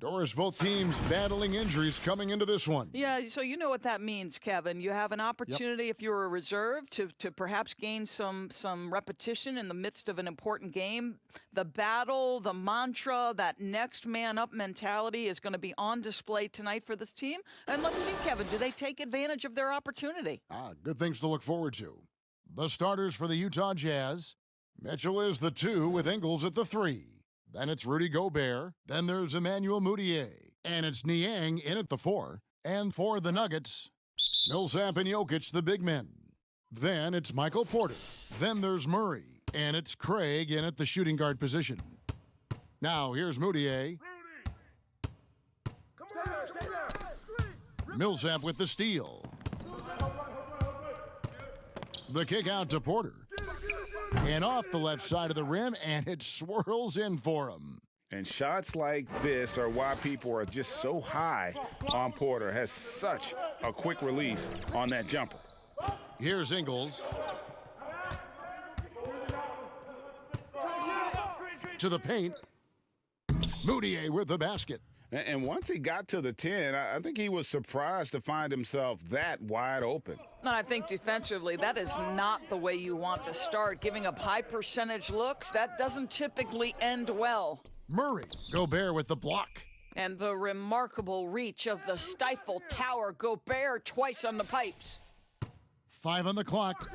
Doris, both teams battling injuries coming into this one. Yeah, so you know what that means, Kevin. You have an opportunity, if you're a reserve, to perhaps gain some repetition in the midst of an important game. The battle, the mantra, that next man up mentality is going to be on display tonight for this team. And let's see, Kevin, do they take advantage of their opportunity? Good things to look forward to. The starters for the Utah Jazz. Mitchell is the 2 with Ingles at the 3. Then it's Rudy Gobert. Then there's Emmanuel Mudiay. And it's Niang in at the 4. And for the Nuggets, Millsap and Jokic, the big men. Then it's Michael Porter. Then there's Murray. And it's Craig in at the shooting guard position. Now here's Mudiay. Millsap with the steal. The kick out to Porter. And off the left side of the rim, and it swirls in for him. And shots like this are why people are just so high on Porter. Has such a quick release on that jumper. Here's Ingles. To the paint. Mudiay with the basket. And once he got to the 10, I think he was surprised to find himself that wide open. I think defensively, that is not the way you want to start. Giving up high percentage looks, that doesn't typically end well. Murray, Gobert with the block. And the remarkable reach of the stifle tower. Gobert twice on the pipes. 5 on the clock.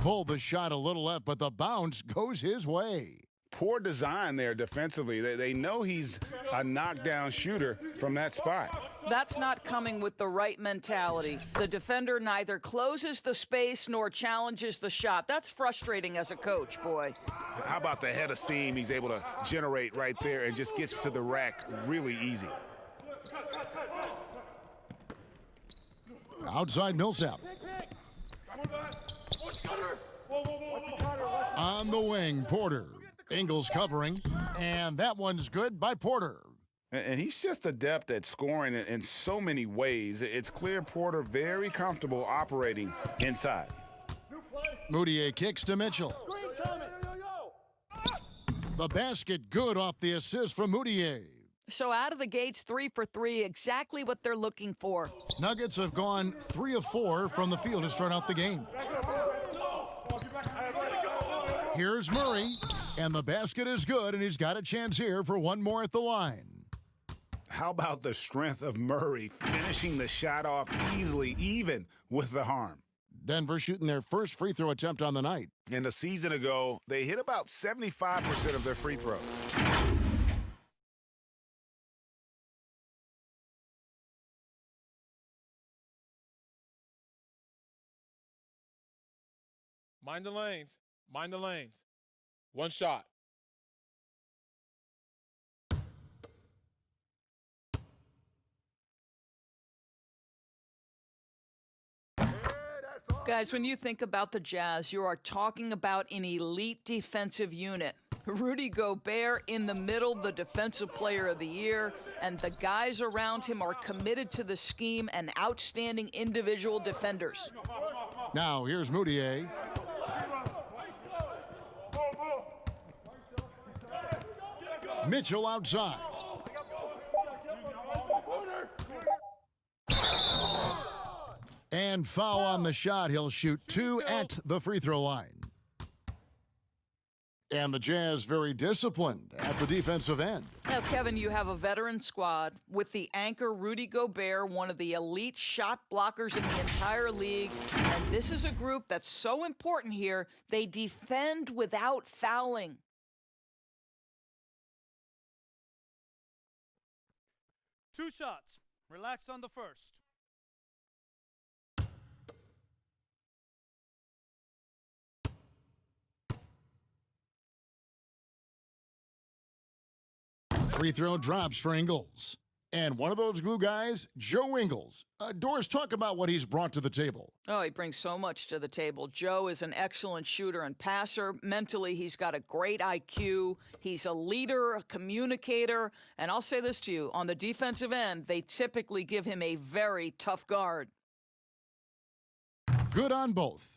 Pulled the shot a little left, but the bounce goes his way. Poor design there defensively. They know he's a knockdown shooter from that spot. That's not coming with the right mentality. The defender neither closes the space nor challenges the shot. That's frustrating as a coach, boy. How about the head of steam he's able to generate right there and just gets to the rack really easy. Outside Millsap. On the wing, Porter. Ingles covering, and that one's good by Porter. And he's just adept at scoring in so many ways. It's clear Porter very comfortable operating inside. Mudiay kicks to Mitchell. The basket good off the assist from Mudiay. So out of the gates, 3 for 3, exactly what they're looking for. Nuggets have gone 3 of 4 from the field to start out the game. Here's Murray, and the basket is good, and he's got a chance here for one more at the line. How about the strength of Murray finishing the shot off easily, even with the harm? Denver shooting their first free throw attempt on the night. And a season ago, they hit about 75% of their free throws. Mind the lanes. Mind the lanes. One shot. Guys, when you think about the Jazz, you are talking about an elite defensive unit. Rudy Gobert in the middle, the defensive player of the year, and the guys around him are committed to the scheme and outstanding individual defenders. Now, here's Mudiay. Mitchell outside. And foul on the shot. He'll shoot 2 at the free throw line. And the Jazz very disciplined at the defensive end. Now, Kevin, you have a veteran squad with the anchor Rudy Gobert, one of the elite shot blockers in the entire league. And this is a group that's so important here. They defend without fouling. Two shots. Relax on the first. Free throw drops for Ingles. And one of those glue guys, Joe Ingles. Doris, talk about what he's brought to the table. Oh, he brings so much to the table. Joe is an excellent shooter and passer. Mentally, he's got a great IQ. He's a leader, a communicator. And I'll say this to you, on the defensive end, they typically give him a very tough guard. Good on both.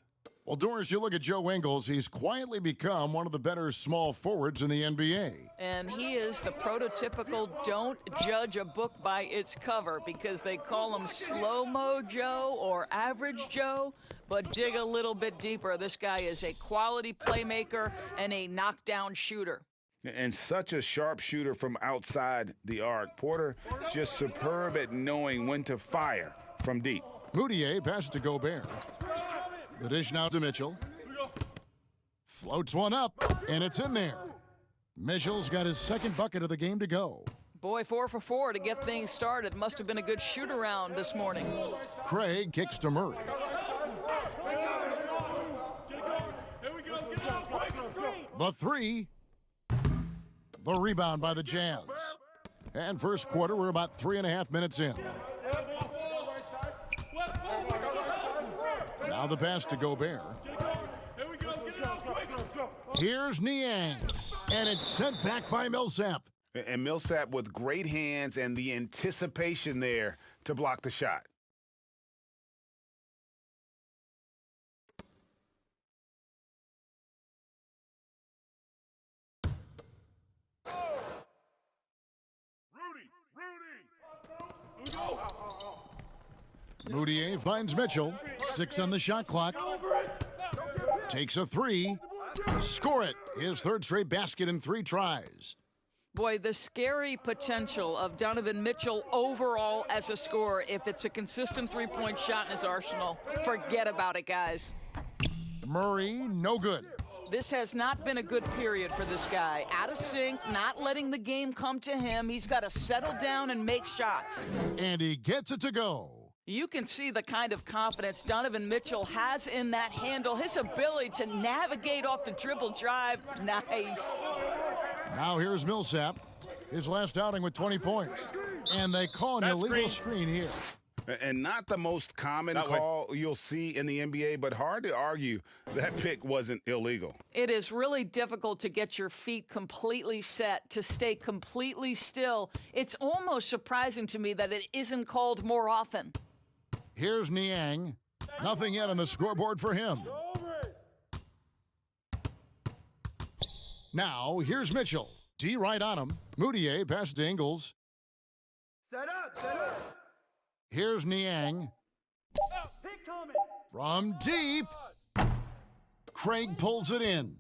Well, Doris, you look at Joe Ingles, he's quietly become one of the better small forwards in the NBA. And he is the prototypical don't judge a book by its cover, because they call him slow-mo Joe or average Joe. But dig a little bit deeper. This guy is a quality playmaker and a knockdown shooter. And such a sharp shooter from outside the arc. Porter just superb at knowing when to fire from deep. Moutier passes to Gobert. The dish now to Mitchell. Floats one up, and it's in there. Mitchell's got his second bucket of the game to go. Boy, 4 for 4 to get things started. Must have been a good shoot-around this morning. Craig kicks to Murray. The three. The rebound by the Jazz. And first quarter, we're about 3.5 minutes in. Now the pass to Gobert. Here's Niang. And it's sent back by Millsap. And Millsap with great hands and the anticipation there to block the shot. Moutier finds Mitchell. 6 on the shot clock. Takes a three. Score it. His third straight basket in 3 tries. Boy, the scary potential of Donovan Mitchell overall as a scorer, if it's a consistent three-point shot in his arsenal, forget about it, guys. Murray, no good. This has not been a good period for this guy. Out of sync, not letting the game come to him. He's got to settle down and make shots. And he gets it to go. You can see the kind of confidence Donovan Mitchell has in that handle. His ability to navigate off the dribble drive, nice. Now here's Millsap. His last outing with 20 points. And they call an illegal screen here. And not the most common call you'll see in the NBA, but hard to argue that pick wasn't illegal. It is really difficult to get your feet completely set, to stay completely still. It's almost surprising to me that it isn't called more often. Here's Niang. Nothing yet on the scoreboard for him. Now, here's Mitchell. D right on him. Moutier passes to Ingles. Set up. Here's Niang. From deep. Craig pulls it in.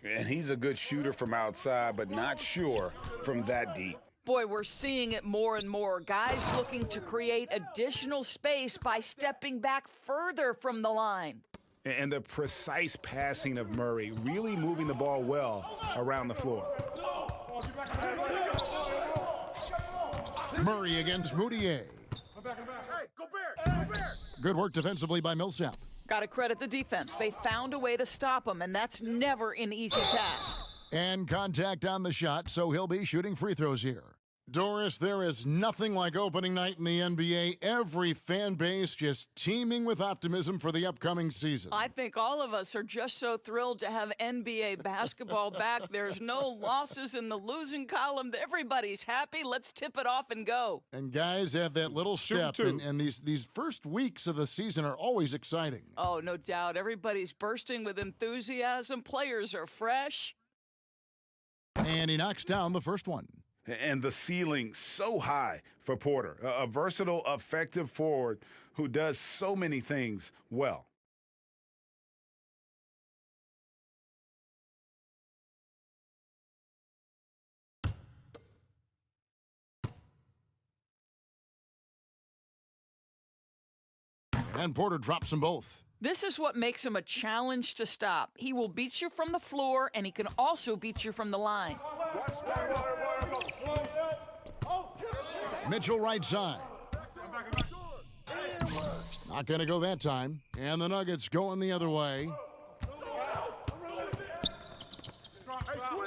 And he's a good shooter from outside, but not sure from that deep. Boy, we're seeing it more and more. Guys looking to create additional space by stepping back further from the line. And the precise passing of Murray, really moving the ball well around the floor. Murray against Moutier. Good work defensively by Millsap. Got to credit the defense. They found a way to stop him, and that's never an easy task. And contact on the shot, so he'll be shooting free throws here. Doris, there is nothing like opening night in the NBA. Every fan base just teeming with optimism for the upcoming season. I think all of us are just so thrilled to have NBA basketball back. There's no losses in the losing column. Everybody's happy. Let's tip it off and go. And guys have that little step, and these first weeks of the season are always exciting. Oh, no doubt. Everybody's bursting with enthusiasm. Players are fresh. And he knocks down the first one. And the ceiling so high for Porter, a versatile, effective forward who does so many things well. And Porter drops them both. This is what makes him a challenge to stop. He will beat you from the floor, and he can also beat you from the line. Mitchell right side. Not going to go that time. And the Nuggets going the other way.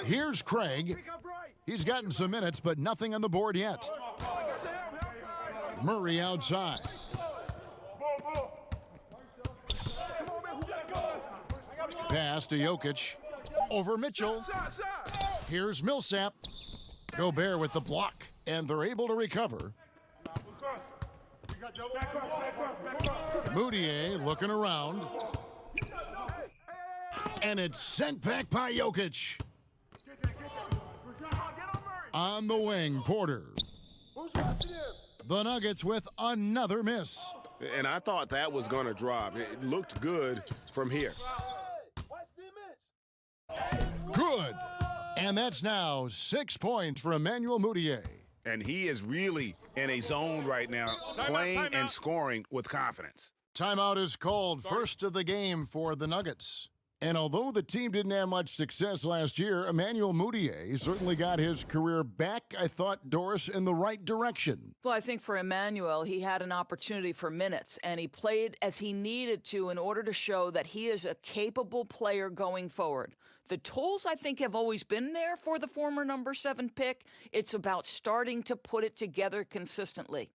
Here's Craig. He's gotten some minutes, but nothing on the board yet. Murray outside. Pass to Jokic. Over Mitchell. Here's Millsap. Gobert with the block, and they're able to recover. Moutier looking around. And it's sent back by Jokic. On the wing, Porter. The Nuggets with another miss. And I thought that was going to drop. It looked good from here. Good. And that's now 6 points for Emmanuel Mudiay. And he is really in a zone right now, playing and scoring with confidence. Timeout is called, first of the game for the Nuggets. And although the team didn't have much success last year, Emmanuel Mudiay certainly got his career back, I thought, Doris, in the right direction. Well, I think for Emmanuel, he had an opportunity for minutes, and he played as he needed to in order to show that he is a capable player going forward. The tools, I think, have always been there for the former number 7 pick. It's about starting to put it together consistently.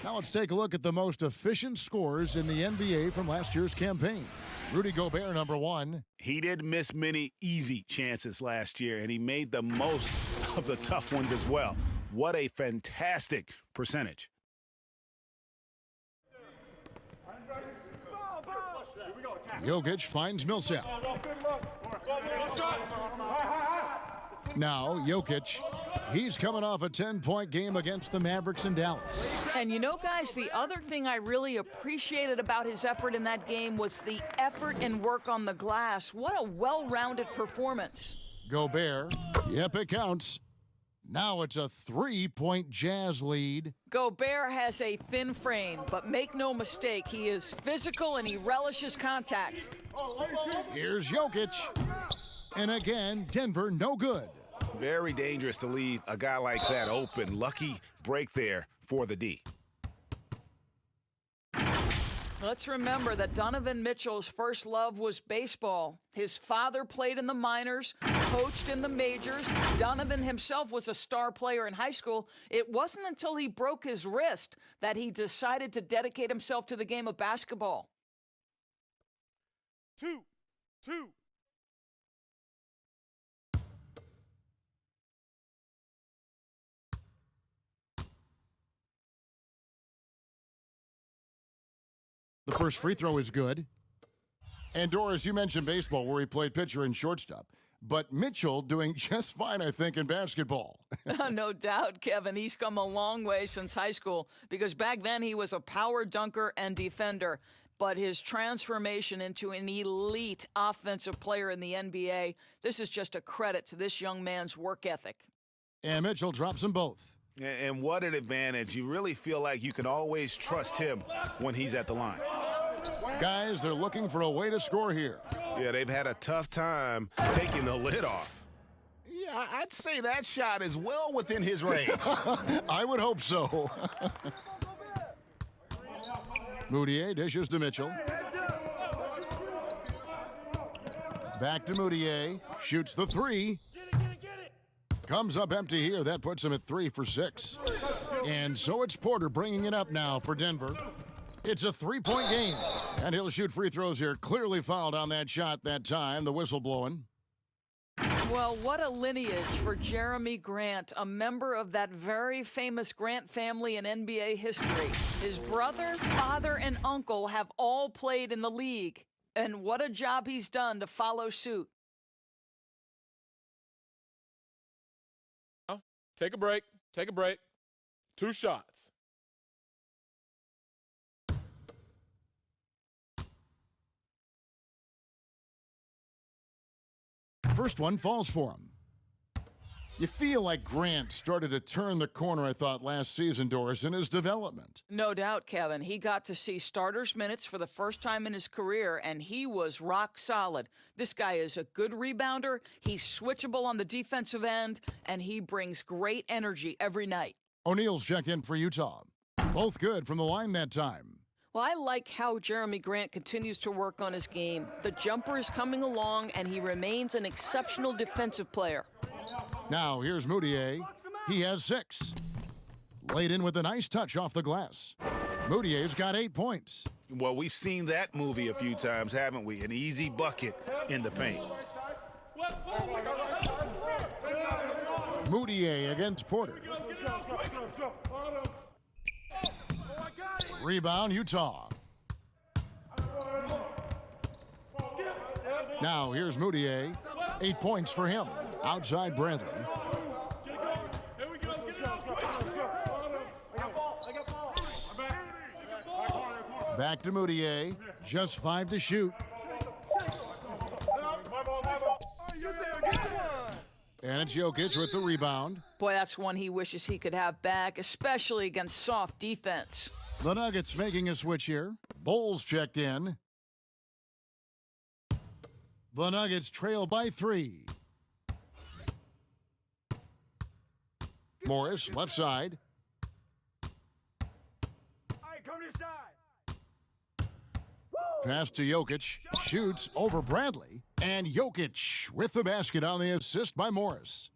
Now let's take a look at the most efficient scorers in the NBA from last year's campaign. Rudy Gobert, number 1. He didn't miss many easy chances last year, and he made the most of the tough ones as well. What a fantastic percentage. Jokic finds Millsap. Now, Jokic, he's coming off a 10-point game against the Mavericks in Dallas. And you know, guys, the other thing I really appreciated about his effort in that game was the effort and work on the glass. What a well-rounded performance. Gobert, yep, it counts. Now it's a 3-point Jazz lead. Gobert has a thin frame, but make no mistake, he is physical and he relishes contact. Here's Jokic. And again, Denver no good. Very dangerous to leave a guy like that open. Lucky break there for the D. Let's remember that Donovan Mitchell's first love was baseball. His father played in the minors, coached in the majors. Donovan himself was a star player in high school. It wasn't until he broke his wrist that he decided to dedicate himself to the game of basketball. 2-2. The first free throw is good. And Doris, you mentioned baseball where he played pitcher and shortstop. But Mitchell doing just fine, I think, in basketball. No doubt, Kevin. He's come a long way since high school because back then he was a power dunker and defender. But his transformation into an elite offensive player in the NBA, this is just a credit to this young man's work ethic. And Mitchell drops them both. And what an advantage. You really feel like you can always trust him when he's at the line. Guys, they're looking for a way to score here. Yeah, they've had a tough time taking the lid off. Yeah, I'd say that shot is well within his range. I would hope so. Mudiay dishes to Mitchell. Back to Mudiay. Shoots the 3. Comes up empty here. That puts him at 3 for 6. And so it's Porter bringing it up now for Denver. It's a 3-point game. And he'll shoot free throws here. Clearly fouled on that shot that time. The whistle blowing. Well, what a lineage for Jeremy Grant, a member of that very famous Grant family in NBA history. His brother, father, and uncle have all played in the league. And what a job he's done to follow suit. Take a break. Take a break. 2 shots. First one falls for him. You feel like Grant started to turn the corner, I thought, last season, Doris, in his development. No doubt, Kevin. He got to see starters minutes for the first time in his career, and he was rock solid. This guy is a good rebounder. He's switchable on the defensive end, and he brings great energy every night. O'Neal's checked in for Utah. Both good from the line that time. Well, I like how Jeremy Grant continues to work on his game. The jumper is coming along, and he remains an exceptional defensive player. Now, here's Moutier. He has 6. Laid in with a nice touch off the glass. Moutier's got 8 points. Well, we've seen that movie a few times, haven't we? An easy bucket in the paint. Moutier against Porter. Rebound, Utah. Now, here's Moutier. 8 points for him. Outside Bradley. Back to Moutier. Just 5 to shoot. And it's Jokic with the rebound. Boy, that's one he wishes he could have back, especially against soft defense. The Nuggets making a switch here. Bulls checked in. The Nuggets trail by 3. Morris, left side. Pass to Jokic. Shoots over Bradley. And Jokic with the basket on the assist by Morris.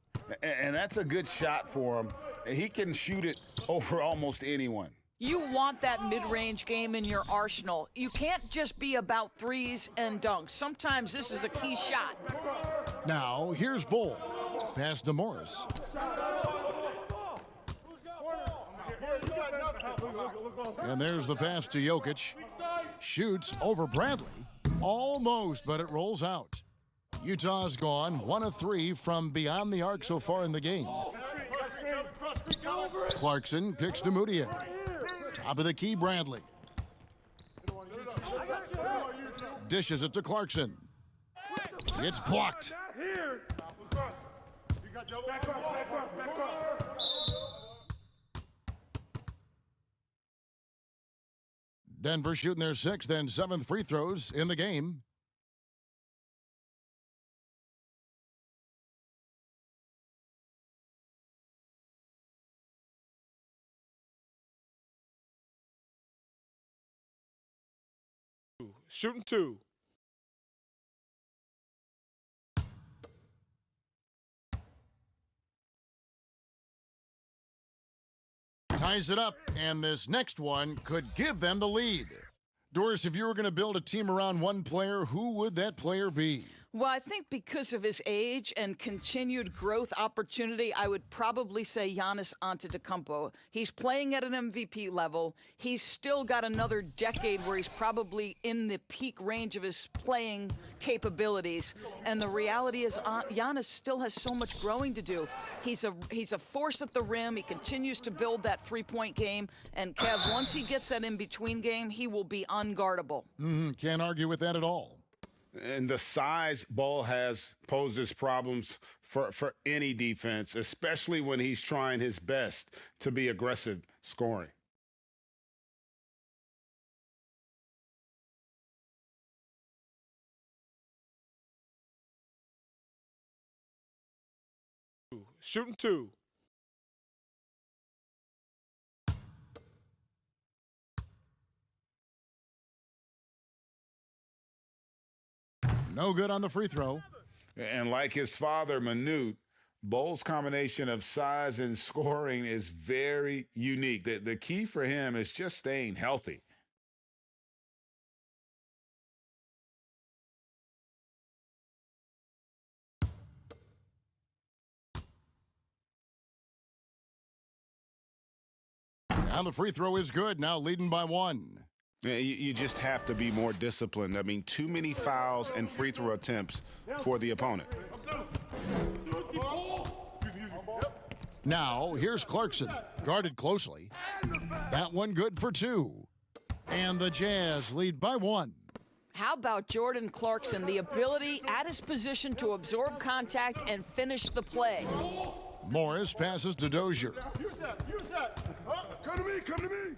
And that's a good shot for him. He can shoot it over almost anyone. You want that mid-range game in your arsenal. You can't just be about threes and dunks. Sometimes this is a key shot. Now, here's Bull. Pass to Morris. And there's the pass to Jokic. Shoots over Bradley. Almost, but it rolls out. Utah's gone 1 of 3 from beyond the arc so far in the game. Clarkson kicks to Moutier. Top of the key, Bradley. Dishes it to Clarkson. It's blocked. Denver shooting their 6th and 7th free throws in the game. Shooting 2. Ties it up, and this next one could give them the lead. Doris, if you were going to build a team around one player, who would that player be? Well, I think because of his age and continued growth opportunity, I would probably say Giannis Antetokounmpo. He's playing at an MVP level. He's still got another decade where he's probably in the peak range of his playing capabilities. And the reality is Giannis still has so much growing to do. He's a force at the rim. He continues to build that three-point game. And, Kev, once he gets that in-between game, he will be unguardable. Can't argue with that at all. And the size Ball has poses problems for any defense, especially when he's trying his best to be aggressive scoring. Shooting 2. No good on the free throw. And like his father, Manute, Bowles' combination of size and scoring is very unique. The key for him is just staying healthy. And the free throw is good, now leading by 1. You just have to be more disciplined. I mean, too many fouls and free throw attempts for the opponent. Now, here's Clarkson, guarded closely. That one good for 2. And the Jazz lead by 1. How about Jordan Clarkson, the ability at his position to absorb contact and finish the play? Morris passes to Dozier. Use that. Come to me.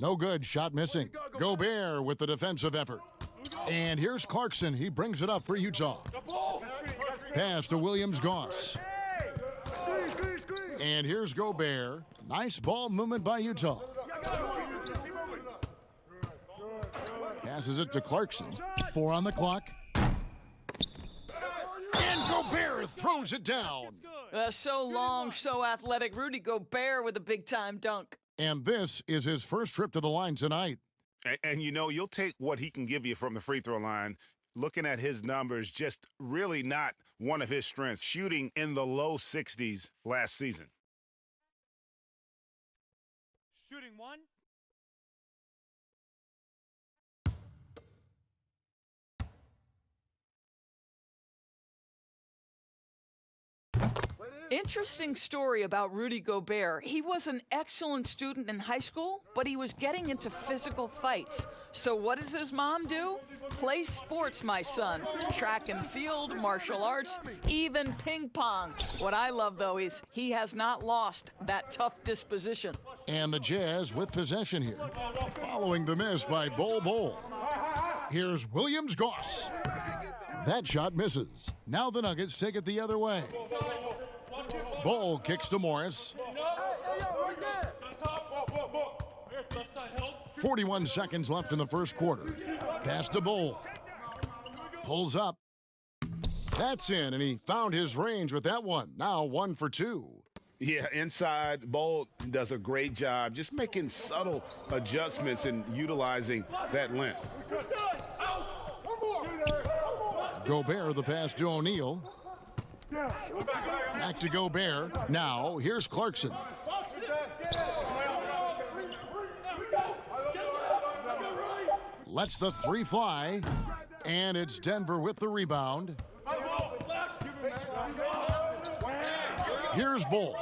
No good, shot missing. Gobert with the defensive effort. And here's Clarkson, he brings it up for Utah. Pass to Williams-Goss. And here's Gobert. Nice ball movement by Utah. Passes it to Clarkson. 4 on the clock. And Gobert throws it down. So long, so athletic. Rudy Gobert with a big-time dunk. And this is his first trip to the line tonight. And you know, you'll take what he can give you from the free throw line. Looking at his numbers, just really not one of his strengths. Shooting in the low 60s last season. Shooting 1. Interesting story about Rudy Gobert. He was an excellent student in high school, but he was getting into physical fights. So what does his mom do? Play sports, my son. Track and field, martial arts, even ping pong. What I love, though, is he has not lost that tough disposition. And the Jazz with possession here. Following the miss by Bol. Here's Williams-Goss. That shot misses. Now the Nuggets take it the other way. Bol kicks to Morris. 41 seconds left in the first quarter. Pass to Bol. Pulls up. That's in, and he found his range with that one. Now 1 for 2. Yeah, inside, Bol does a great job just making subtle adjustments and utilizing that length. Gobert, the pass to O'Neal. Back to Gobert. Now, here's Clarkson. Lets the 3 fly. And it's Denver with the rebound. Here's Bol.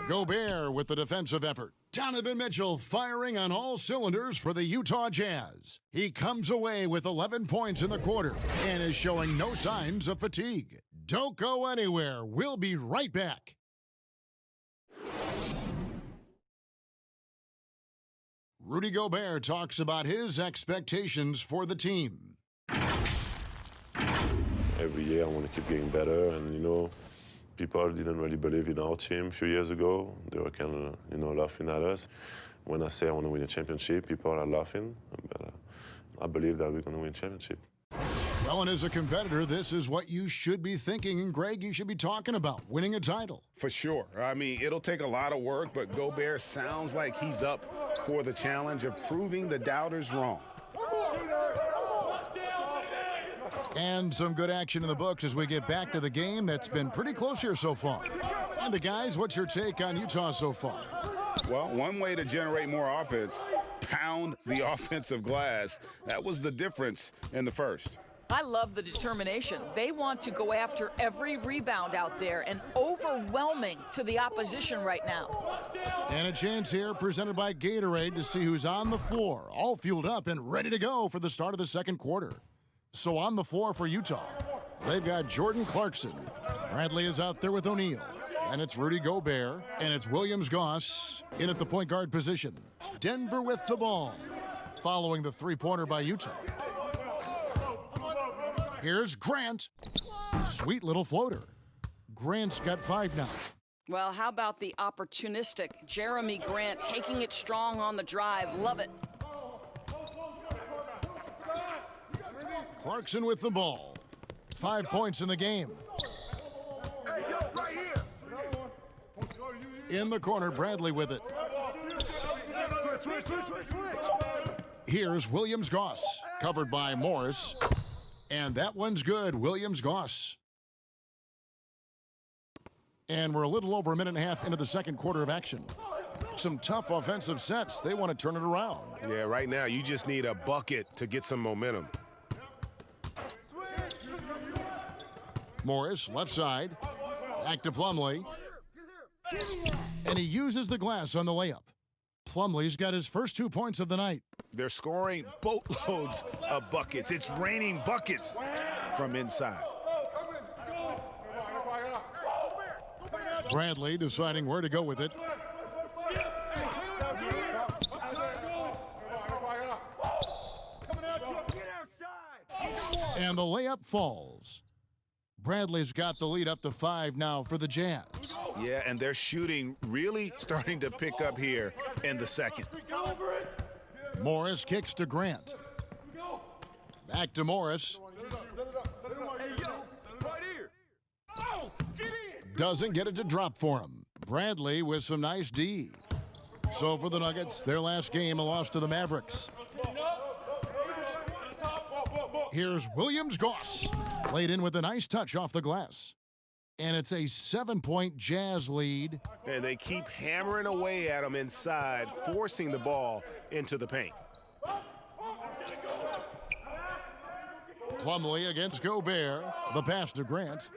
Gobert with the defensive effort. Donovan Mitchell firing on all cylinders for the Utah Jazz. He comes away with 11 points in the quarter and is showing no signs of fatigue. Don't go anywhere. We'll be right back. Rudy Gobert talks about his expectations for the team. Every year I want to keep getting better, and, you know, people didn't really believe in our team a few years ago. They were kind of, you know, laughing at us. When I say I want to win a championship, people are laughing. But I believe that we're going to win a championship. Well, and as a competitor, this is what you should be thinking. And, Greg, you should be talking about winning a title. For sure. I mean, it'll take a lot of work, but Gobert sounds like he's up for the challenge of proving the doubters wrong. And some good action in the books as we get back to the game that's been pretty close here so far. And, guys, what's your take on Utah so far? Well, one way to generate more offense, pound the offensive glass. That was the difference in the first. I love the determination. They want to go after every rebound out there and overwhelming to the opposition right now. And a chance here presented by Gatorade to see who's on the floor, all fueled up and ready to go for the start of the second quarter. So on the floor for Utah, they've got Jordan Clarkson. Bradley is out there with O'Neal. And it's Rudy Gobert. And it's Williams-Goss in at the point guard position. Denver with the ball. Following the three-pointer by Utah. Here's Grant. Sweet little floater. Grant's got 5 now. Well, how about the opportunistic Jeremy Grant taking it strong on the drive? Love it. Clarkson with the ball. 5 points in the game. In the corner, Bradley with it. Here's Williams-Goss, covered by Morris. And that one's good, Williams-Goss. And we're a little over a minute and a half into the second quarter of action. Some tough offensive sets. They want to turn it around. Yeah, right now you just need a bucket to get some momentum. Morris, left side. Back to Plumlee. And he uses the glass on the layup. Plumlee's got his first 2 points of the night. They're scoring boatloads of buckets. It's raining buckets from inside. Bradley deciding where to go with it. And the layup falls. Bradley's got the lead up to 5 now for the Jazz. Yeah, and their shooting really starting to pick up here in the second. Morris kicks to Grant. Back to Morris. Doesn't get it to drop for him. Bradley with some nice D. So for the Nuggets, their last game, a loss to the Mavericks. Here's Williams-Goss. Played in with a nice touch off the glass. And it's a 7-point Jazz lead. And they keep hammering away at them inside, forcing the ball into the paint. Plumlee against Gobert. The pass to Grant.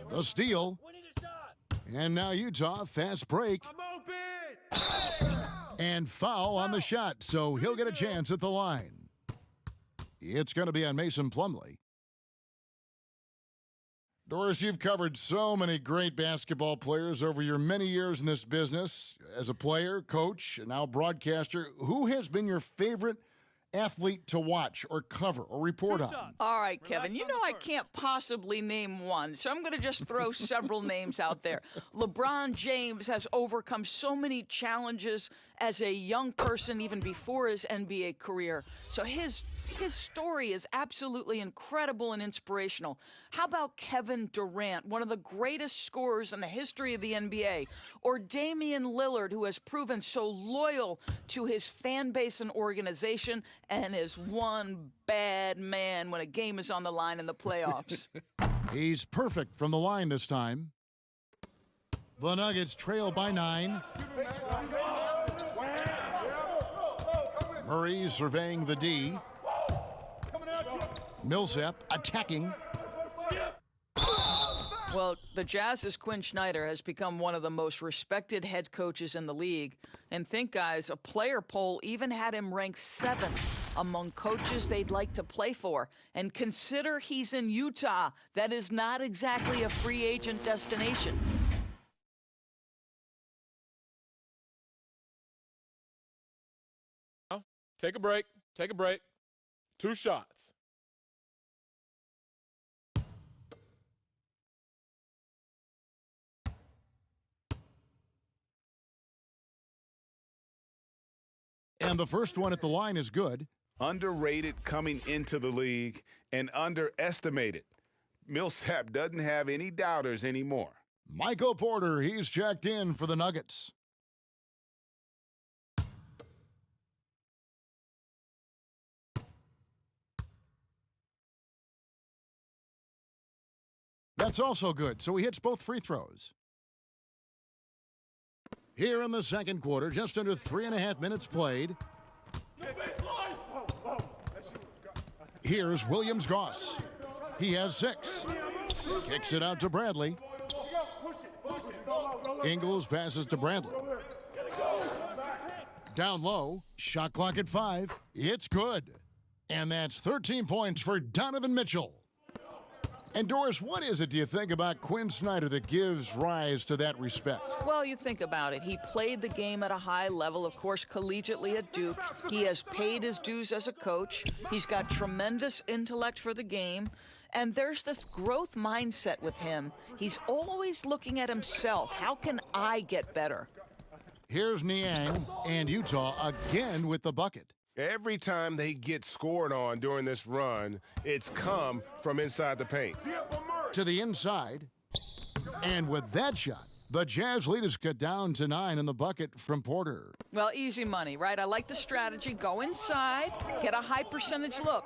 The steal. And now Utah, fast break. And foul on the shot, so he'll get a chance at the line. It's going to be on Mason Plumlee. Doris, you've covered so many great basketball players over your many years in this business. As a player, coach, and now broadcaster, who has been your favorite athlete to watch or cover or report on? All right, Kevin, you know I can't possibly name one, so I'm going to just throw several names out there. LeBron James has overcome so many challenges as a young person, even before his NBA career. So his story is absolutely incredible and inspirational. How about Kevin Durant, one of the greatest scorers in the history of the NBA? Or Damian Lillard, who has proven so loyal to his fan base and organization and is one bad man when a game is on the line in the playoffs. He's perfect from the line this time. The Nuggets trail by 9. Murray surveying the D. Millsap attacking. Well, the Jazz's Quinn Snyder has become one of the most respected head coaches in the league. And think, guys, a player poll even had him ranked 7th among coaches they'd like to play for. And consider he's in Utah. That is not exactly a free agent destination. Take a break. Take a break. 2 shots. And the first one at the line is good. Underrated coming into the league and underestimated. Millsap doesn't have any doubters anymore. Michael Porter, he's checked in for the Nuggets. That's also good, so he hits both free throws. Here in the second quarter, just under 3.5 minutes played. Here's Williams-Goss. He has 6. Kicks it out to Bradley. Ingles passes to Bradley. Down low, shot clock at 5. It's good. And that's 13 points for Donovan Mitchell. And Doris, what is it, do you think, about Quinn Snyder that gives rise to that respect? Well, you think about it. He played the game at a high level, of course, collegiately at Duke. He has paid his dues as a coach. He's got tremendous intellect for the game. And there's this growth mindset with him. He's always looking at himself. How can I get better? Here's Niang and Utah again with the bucket. Every time they get scored on during this run, it's come from inside the paint. To the inside. And with that shot, the Jazz lead is cut down to 9 in the bucket from Porter. Well, easy money, right? I like the strategy. Go inside, get a high percentage look.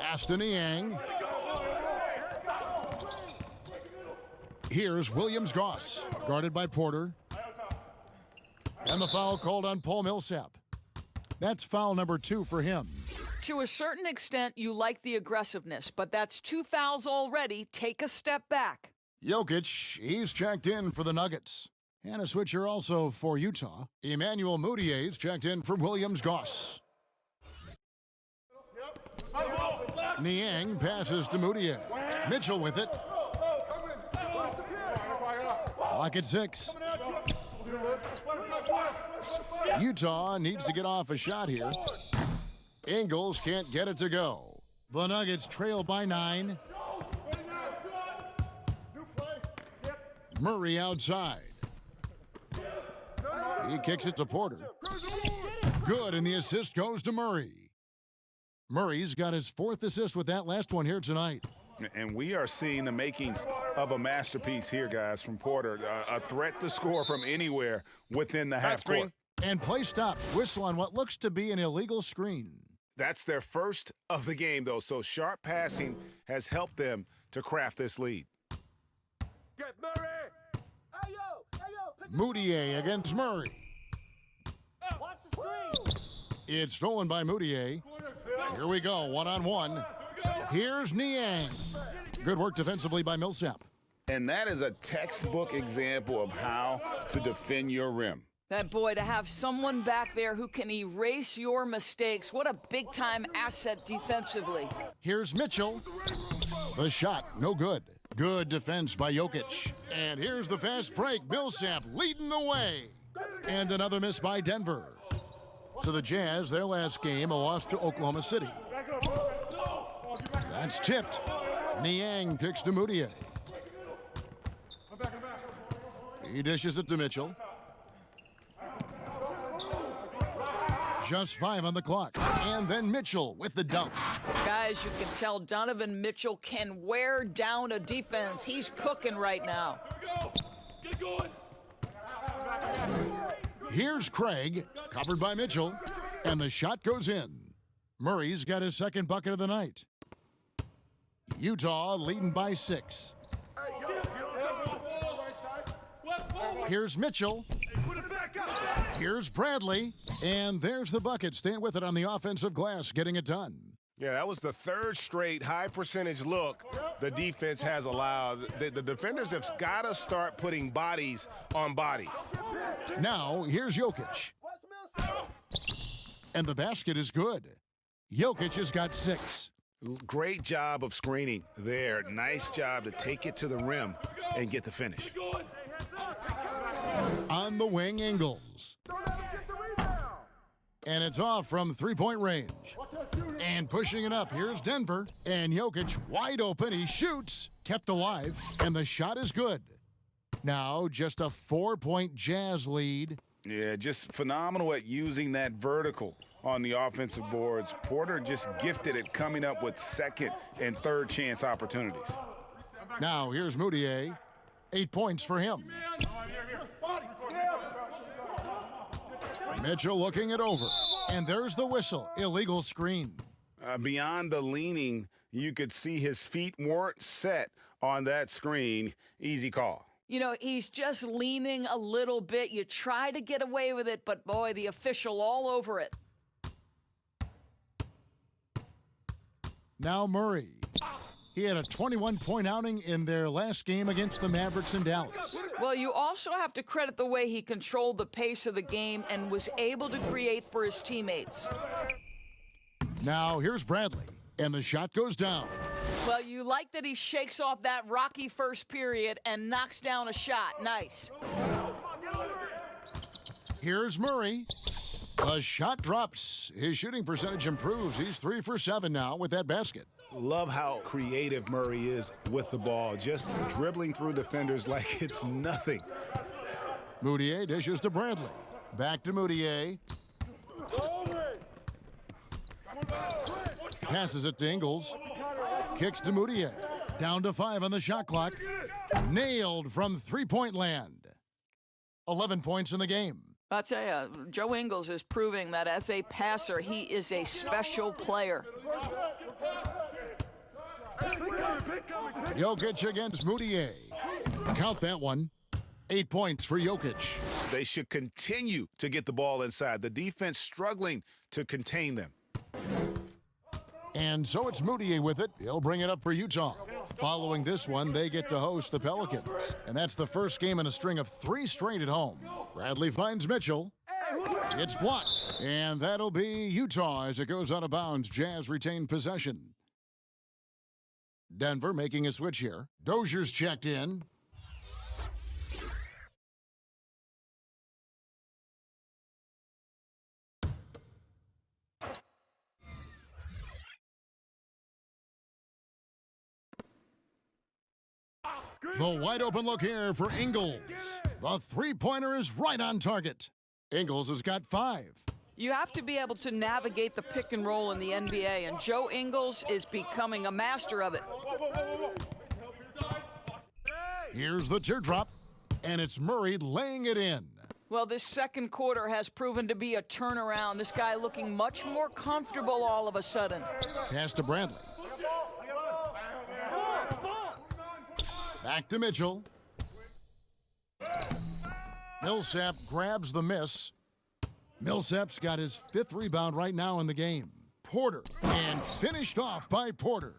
Pass to Niang. Here's Williams-Goss, guarded by Porter. And the foul called on Paul Millsap. That's foul number 2 for him. To a certain extent, you like the aggressiveness, but that's 2 fouls already. Take a step back. Jokic, he's checked in for the Nuggets. And a switcher also for Utah. Emmanuel Moutier's checked in for Williams-Goss. Niang passes to Moutier. Mitchell with it. Clock at 6. Utah needs to get off a shot here. Ingles can't get it to go. The Nuggets trail by 9. Murray outside. He kicks it to Porter. Good, and the assist goes to Murray. Murray's got his 4th assist with that last one here tonight. And we are seeing the makings of a masterpiece here, guys, from Porter. A threat to score from anywhere within the half court. And play stops. Whistle on what looks to be an illegal screen. That's their first of the game, though, so sharp passing has helped them to craft this lead. Get Murray! Hey, yo! Moutier against Murray. Watch the screen! It's stolen by Moutier. Here we go, one-on-one. Here's Niang. Good work defensively by Millsap. And that is a textbook example of how to defend your rim. That boy, to have someone back there who can erase your mistakes, what a big-time asset defensively. Here's Mitchell. The shot, no good. Good defense by Jokic. And here's the fast break. Millsap leading the way. And another miss by Denver. So the Jazz, their last game, a loss to Oklahoma City. That's tipped. Niang kicks to Moutier. He dishes it to Mitchell. Just 5 on the clock. And then Mitchell with the dunk. Guys, you can tell Donovan Mitchell can wear down a defense. He's cooking right now. Get going! Here's Craig, covered by Mitchell, and the shot goes in. Murray's got his 2nd bucket of the night. Utah leading by 6. Here's Mitchell. Here's Bradley. And there's the bucket. Staying with it on the offensive glass, getting it done. Yeah, that was the 3rd straight high-percentage look the defense has allowed. The defenders have got to start putting bodies on bodies. Now, here's Jokic. And the basket is good. Jokic has got 6. Great job of screening there. Nice job to take it to the rim and get the finish. On the wing, Ingles. And it's off from 3-point range. And pushing it up, here's Denver. And Jokic wide open, he shoots, kept alive, and the shot is good. Now just a 4-point Jazz lead. Yeah, just phenomenal at using that vertical on the offensive boards. Porter just gifted at coming up with 2nd and 3rd chance opportunities. Now here's Moutier. 8 points for him. Mitchell looking it over. And there's the whistle. Illegal screen. Beyond the leaning, you could see his feet weren't set on that screen. Easy call. You know, he's just leaning a little bit. You try to get away with it, but boy, the official all over it. Now Murray. He had a 21-point outing in their last game against the Mavericks in Dallas. Well, you also have to credit the way he controlled the pace of the game and was able to create for his teammates. Now here's Bradley, and the shot goes down. Well, you like that he shakes off that rocky first period and knocks down a shot. Nice. Here's Murray. The shot drops. His shooting percentage improves. He's 3 for 7 now with that basket. Love how creative Murray is with the ball, just dribbling through defenders like it's nothing. Moutier dishes to Bradley. Back to Moutier. Passes it to Ingles. Kicks to Moutier. Down to 5 on the shot clock. Nailed from 3-point land. 11 points in the game. I'll tell you, Joe Ingles is proving that as a passer, he is a special player. Jokic against Moutier. Count that one. 8 points for Jokic. They should continue to get the ball inside. The defense struggling to contain them. And so it's Moutier with it. He'll bring it up for Utah. Following this one, they get to host the Pelicans. And that's the first game in a string of 3 straight at home. Bradley finds Mitchell. It's blocked. And that'll be Utah as it goes out of bounds. Jazz retain possession. Denver making a switch here. Dozier's checked in. The wide open look here for Ingles. The three-pointer is right on target. Ingles has got 5. You have to be able to navigate the pick and roll in the NBA, and Joe Ingles is becoming a master of it. Here's the teardrop, and it's Murray laying it in. Well, this second quarter has proven to be a turnaround. This guy looking much more comfortable all of a sudden. Pass to Bradley. Back to Mitchell. Millsap grabs the miss. Millsap's got his 5th rebound right now in the game. Porter, and finished off by Porter.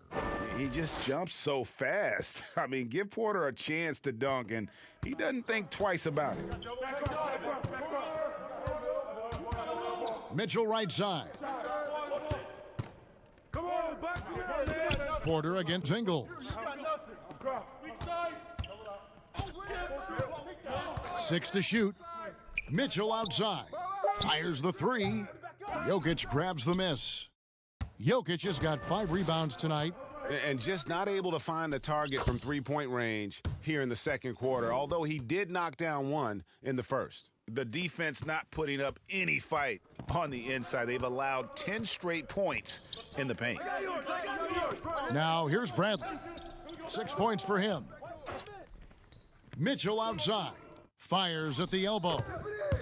He just jumps so fast. I mean, give Porter a chance to dunk, and he doesn't think twice about it. Mitchell right side. Porter against Ingles. 6 to shoot. Mitchell outside. Fires the 3. Jokic grabs the miss. Jokic has got 5 rebounds tonight. And just not able to find the target from three-point range here in the second quarter, although he did knock down 1 in the first. The defense not putting up any fight on the inside. They've allowed 10 straight points in the paint. Now here's Bradley. 6 points for him. Mitchell outside. Fires at the elbow.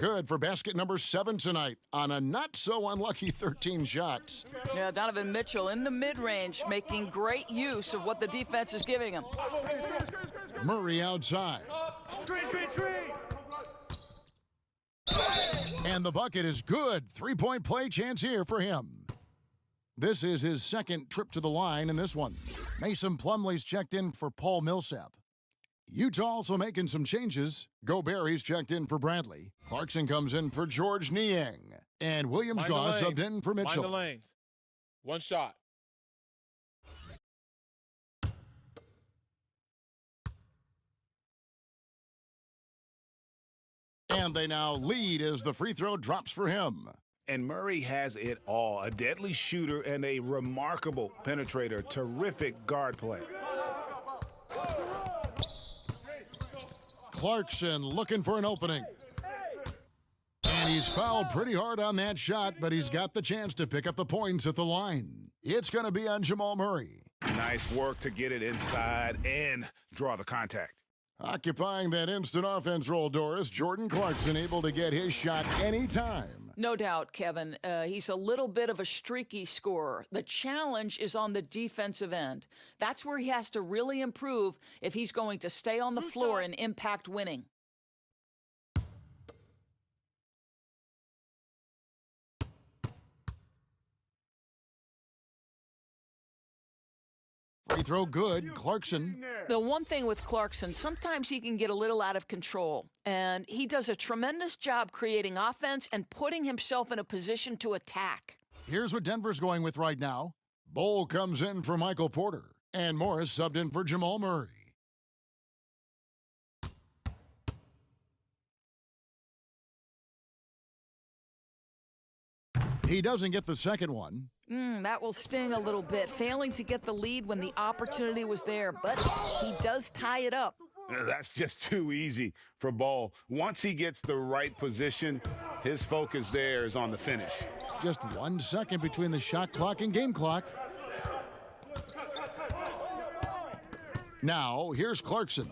Good for basket number 7 tonight on a not-so-unlucky 13 shots. Yeah, Donovan Mitchell in the mid-range making great use of what the defense is giving him. Murray outside. And the bucket is good. 3-point play chance here for him. This is his second trip to the line in this one. Mason Plumlee's checked in for Paul Millsap. Utah also making some changes. Gobert's checked in for Bradley. Clarkson comes in for George Niang. And Williams Goss subbed in for Mitchell. Mind the lanes. 1 shot. And they now lead as the free throw drops for him. And Murray has it all. A deadly shooter and a remarkable penetrator. Terrific guard play. Clarkson looking for an opening. And he's fouled pretty hard on that shot, but he's got the chance to pick up the points at the line. It's going to be on Jamal Murray. Nice work to get it inside and draw the contact. Occupying that instant offense role, Doris, Jordan Clarkson able to get his shot anytime. No doubt, Kevin. He's a little bit of a streaky scorer. The challenge is on the defensive end. That's where he has to really improve if he's going to stay on the floor and impact winning. Free throw good, Clarkson. The one thing with Clarkson, sometimes he can get a little out of control, and he does a tremendous job creating offense and putting himself in a position to attack. Here's what Denver's going with right now. Bowl comes in for Michael Porter, and Morris subbed in for Jamal Murray. He doesn't get the second one. That will sting a little bit, failing to get the lead when the opportunity was there, but he does tie it up. That's just too easy for Ball. Once he gets the right position, his focus there is on the finish. Just 1 second between the shot clock and game clock. Now, here's Clarkson.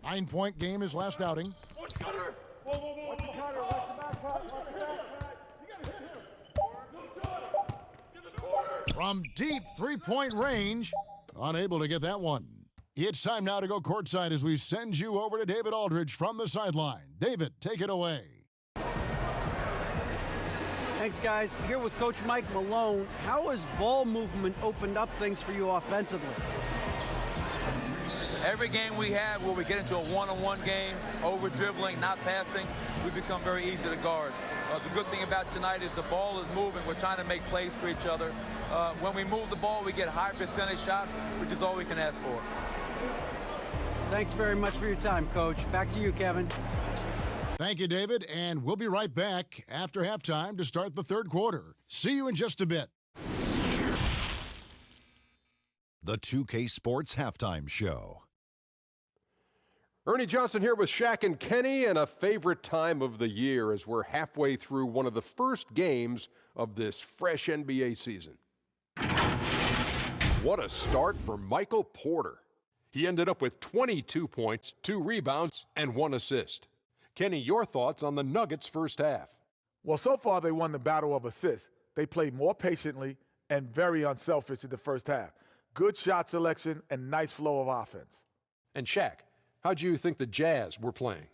9-point game his last outing. From deep 3-point range, unable to get that one. It's time now to go courtside as we send you over to David Aldridge from the sideline. David, take it away. Thanks, guys. Here with Coach Mike Malone. How has ball movement opened up things for you offensively? Every game we have where we get into a one-on-one game, over-dribbling, not passing, we become very easy to guard. The good thing about tonight is the ball is moving. We're trying to make plays for each other. When we move the ball, we get high percentage shots, which is all we can ask for. Thanks very much for your time, Coach. Back to you, Kevin. Thank you, David, and we'll be right back after halftime to start the third quarter. See you in just a bit. The 2K Sports Halftime Show. Ernie Johnson here with Shaq and Kenny, and a favorite time of the year as we're halfway through one of the first games of this fresh NBA season. What a start for Michael Porter. He ended up with 22 points, 2 rebounds, and 1 assist. Kenny, your thoughts on the Nuggets' first half? Well, so far they won the battle of assists. They played more patiently and very unselfish in the first half. Good shot selection and nice flow of offense. And Shaq, how'd you think the Jazz were playing?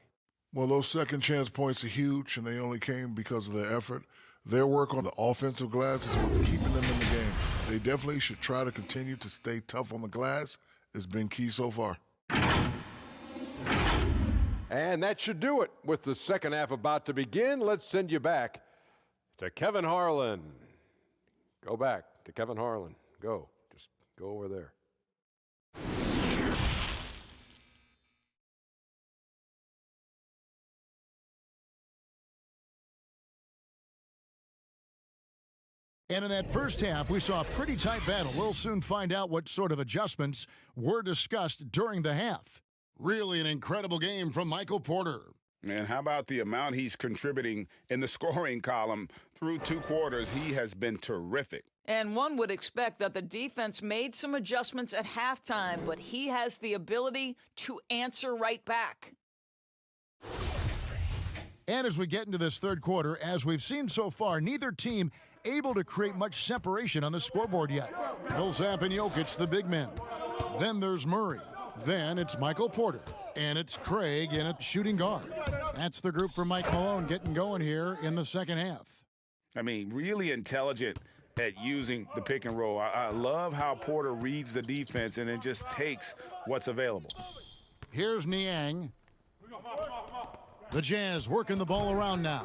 Well, those second chance points are huge, and they only came because of their effort. Their work on the offensive glass is what's keeping them in the game. They definitely should try to continue to stay tough on the glass. It's been key so far. And that should do it. With the second half about to begin, let's send you back to Kevin Harlan. Go back to Kevin Harlan. Go. Just go over there. And in that first half, we saw a pretty tight battle. We'll soon find out what sort of adjustments were discussed during the half. Really an incredible game from Michael Porter. And how about the amount he's contributing in the scoring column through 2 quarters? He has been terrific. And one would expect that the defense made some adjustments at halftime, but he has the ability to answer right back. And as we get into this third quarter, as we've seen so far, neither team able to create much separation on the scoreboard yet. Millsap and Jokic, the big men. Then there's Murray. Then it's Michael Porter. And it's Craig in a shooting guard. That's the group for Mike Malone getting going here in the second half. I mean, really intelligent at using the pick and roll. I love how Porter reads the defense and then just takes what's available. Here's Niang. The Jazz working the ball around now.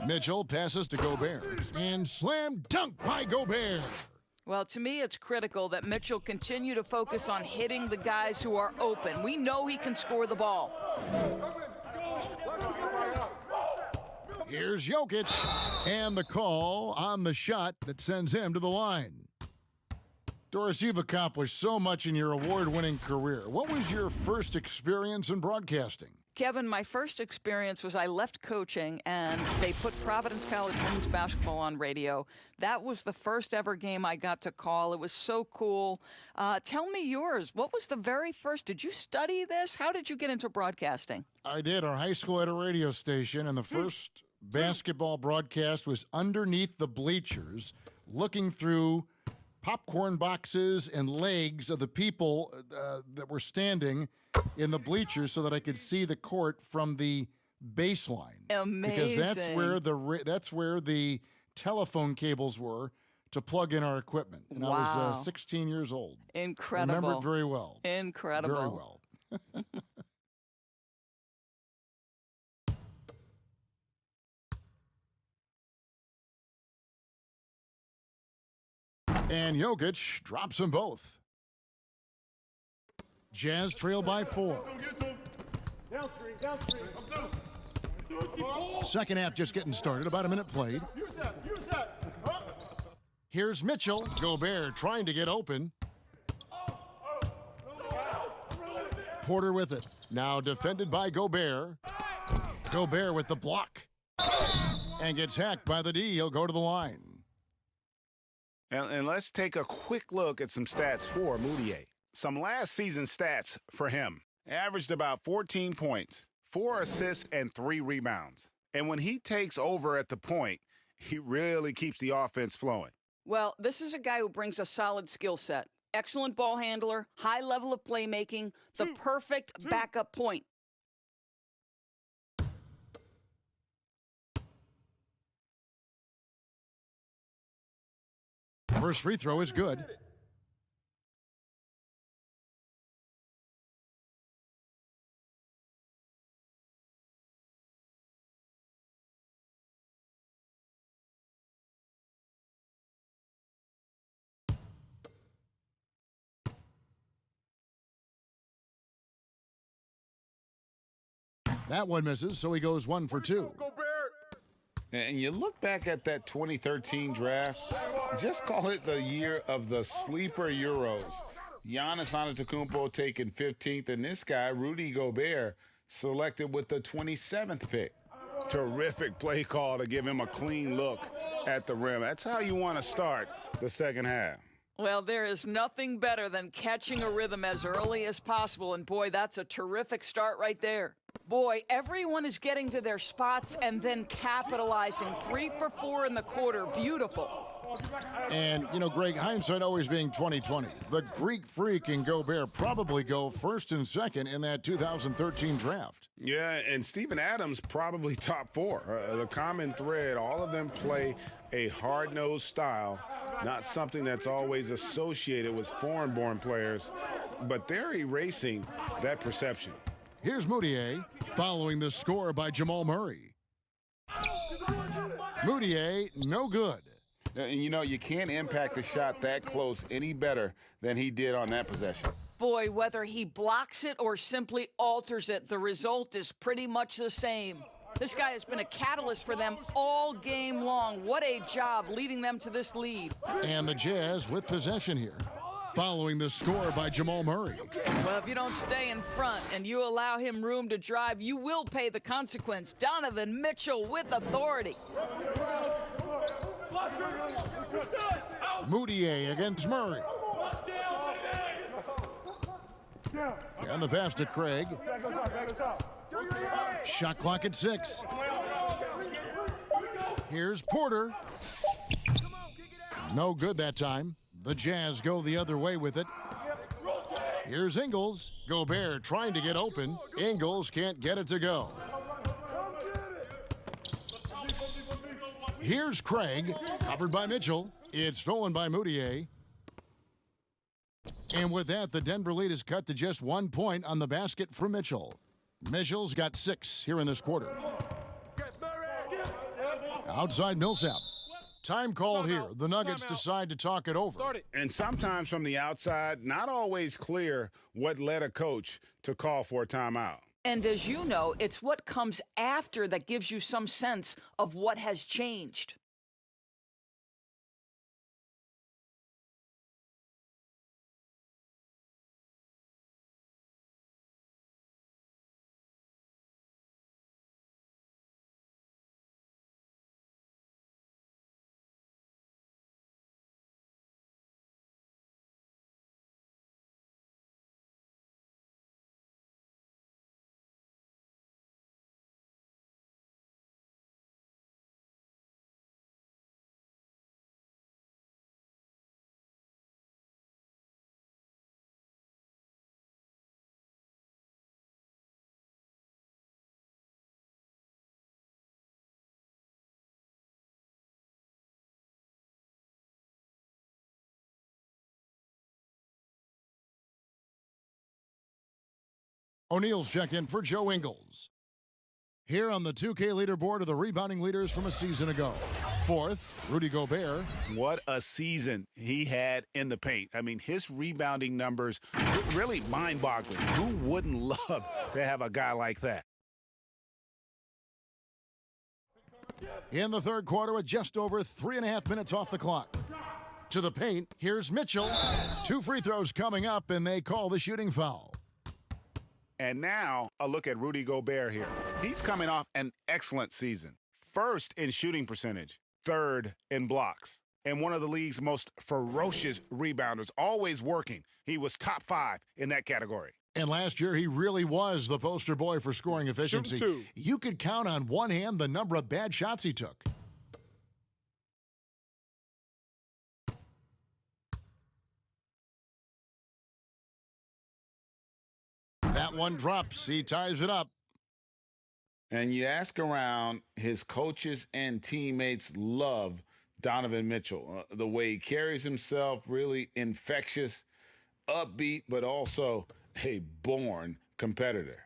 Mitchell passes to Gobert. And slam dunk by Gobert. Well, to me, it's critical that Mitchell continue to focus on hitting the guys who are open. We know he can score the ball. Here's Jokic. And the call on the shot that sends him to the line. Doris, you've accomplished so much in your award-winning career. What was your first experience in broadcasting? Kevin, my first experience was I left coaching, and they put Providence College women's basketball on radio. That was the first ever game I got to call. It was so cool. Tell me yours. What was the very first? Did you study this? How did you get into broadcasting? I did. Our high school had a radio station, and the first basketball broadcast was underneath the bleachers, looking through popcorn boxes and legs of the people that were standing in the bleachers so that I could see the court from the baseline. Amazing. Because that's where the telephone cables were to plug in our equipment. And wow. I was 16 years old. Incredible. Remember it very well. Incredible. Very well. And Jokic drops them both. Jazz trail by 4. Second half just getting started. About a minute played. Here's Mitchell. Gobert trying to get open. Porter with it. Now defended by Gobert. Gobert with the block. And gets hacked by the D. He'll go to the line. And let's take a quick look at some stats for Moutier. Some last season stats for him. Averaged about 14 points, 4 assists, and 3 rebounds. And when he takes over at the point, he really keeps the offense flowing. Well, this is a guy who brings a solid skill set. Excellent ball handler, high level of playmaking, the perfect backup point. First free throw is good. That one misses, so he goes 1 for 2. And you look back at that 2013 draft, just call it the year of the sleeper Euros. Giannis Antetokounmpo taken 15th, and this guy, Rudy Gobert, selected with the 27th pick. Terrific play call to give him a clean look at the rim. That's how you want to start the second half. Well, there is nothing better than catching a rhythm as early as possible, and boy, that's a terrific start right there. Boy, everyone is getting to their spots and then capitalizing. 3 for 4 in the quarter. Beautiful. And, you know, Greg, hindsight always being 20/20. The Greek Freak and Gobert probably go first and second in that 2013 draft. Yeah, and Steven Adams probably top 4. The common thread, all of them play a hard-nosed style, not something that's always associated with foreign-born players, but they're erasing that perception. Here's Moutier following the score by Jamal Murray. Moutier, no good. And, you know, you can't impact a shot that close any better than he did on that possession. Boy, whether he blocks it or simply alters it, the result is pretty much the same. This guy has been a catalyst for them all game long. What a job leading them to this lead. And the Jazz with possession here, following the score by Jamal Murray. Well, if you don't stay in front and you allow him room to drive, you will pay the consequence. Donovan Mitchell with authority. Moutier against Murray. And the pass to Craig. Shot clock at 6. Here's Porter. No good that time. The Jazz go the other way with it. Here's Ingles. Gobert trying to get open. Ingles can't get it to go. Here's Craig, covered by Mitchell. It's stolen by Moutier. And with that, the Denver lead is cut to just 1 point on the basket for Mitchell. Mitchell's got 6 here in this quarter. Outside Millsap. Time called here. The Nuggets decide to talk it over. And sometimes from the outside, not always clear what led a coach to call for a timeout. And as you know, it's what comes after that gives you some sense of what has changed. O'Neal's checked in for Joe Ingles. Here on the 2K leaderboard are the rebounding leaders from a season ago. 4th, Rudy Gobert. What a season he had in the paint. I mean, his rebounding numbers, really mind-boggling. Who wouldn't love to have a guy like that? In the third quarter with just over 3.5 minutes off the clock. To the paint, here's Mitchell. 2 free throws coming up, and they call the shooting foul. And now a look at Rudy Gobert here. He's coming off an excellent season. 1st in shooting percentage, 3rd in blocks, and one of the league's most ferocious rebounders, always working. He was top 5 in that category. And last year, he really was the poster boy for scoring efficiency. Shoot 2. You could count on one hand the number of bad shots he took. That one drops. He ties it up. And you ask around, his coaches and teammates love Donovan Mitchell. The way he carries himself, really infectious, upbeat, but also a born competitor.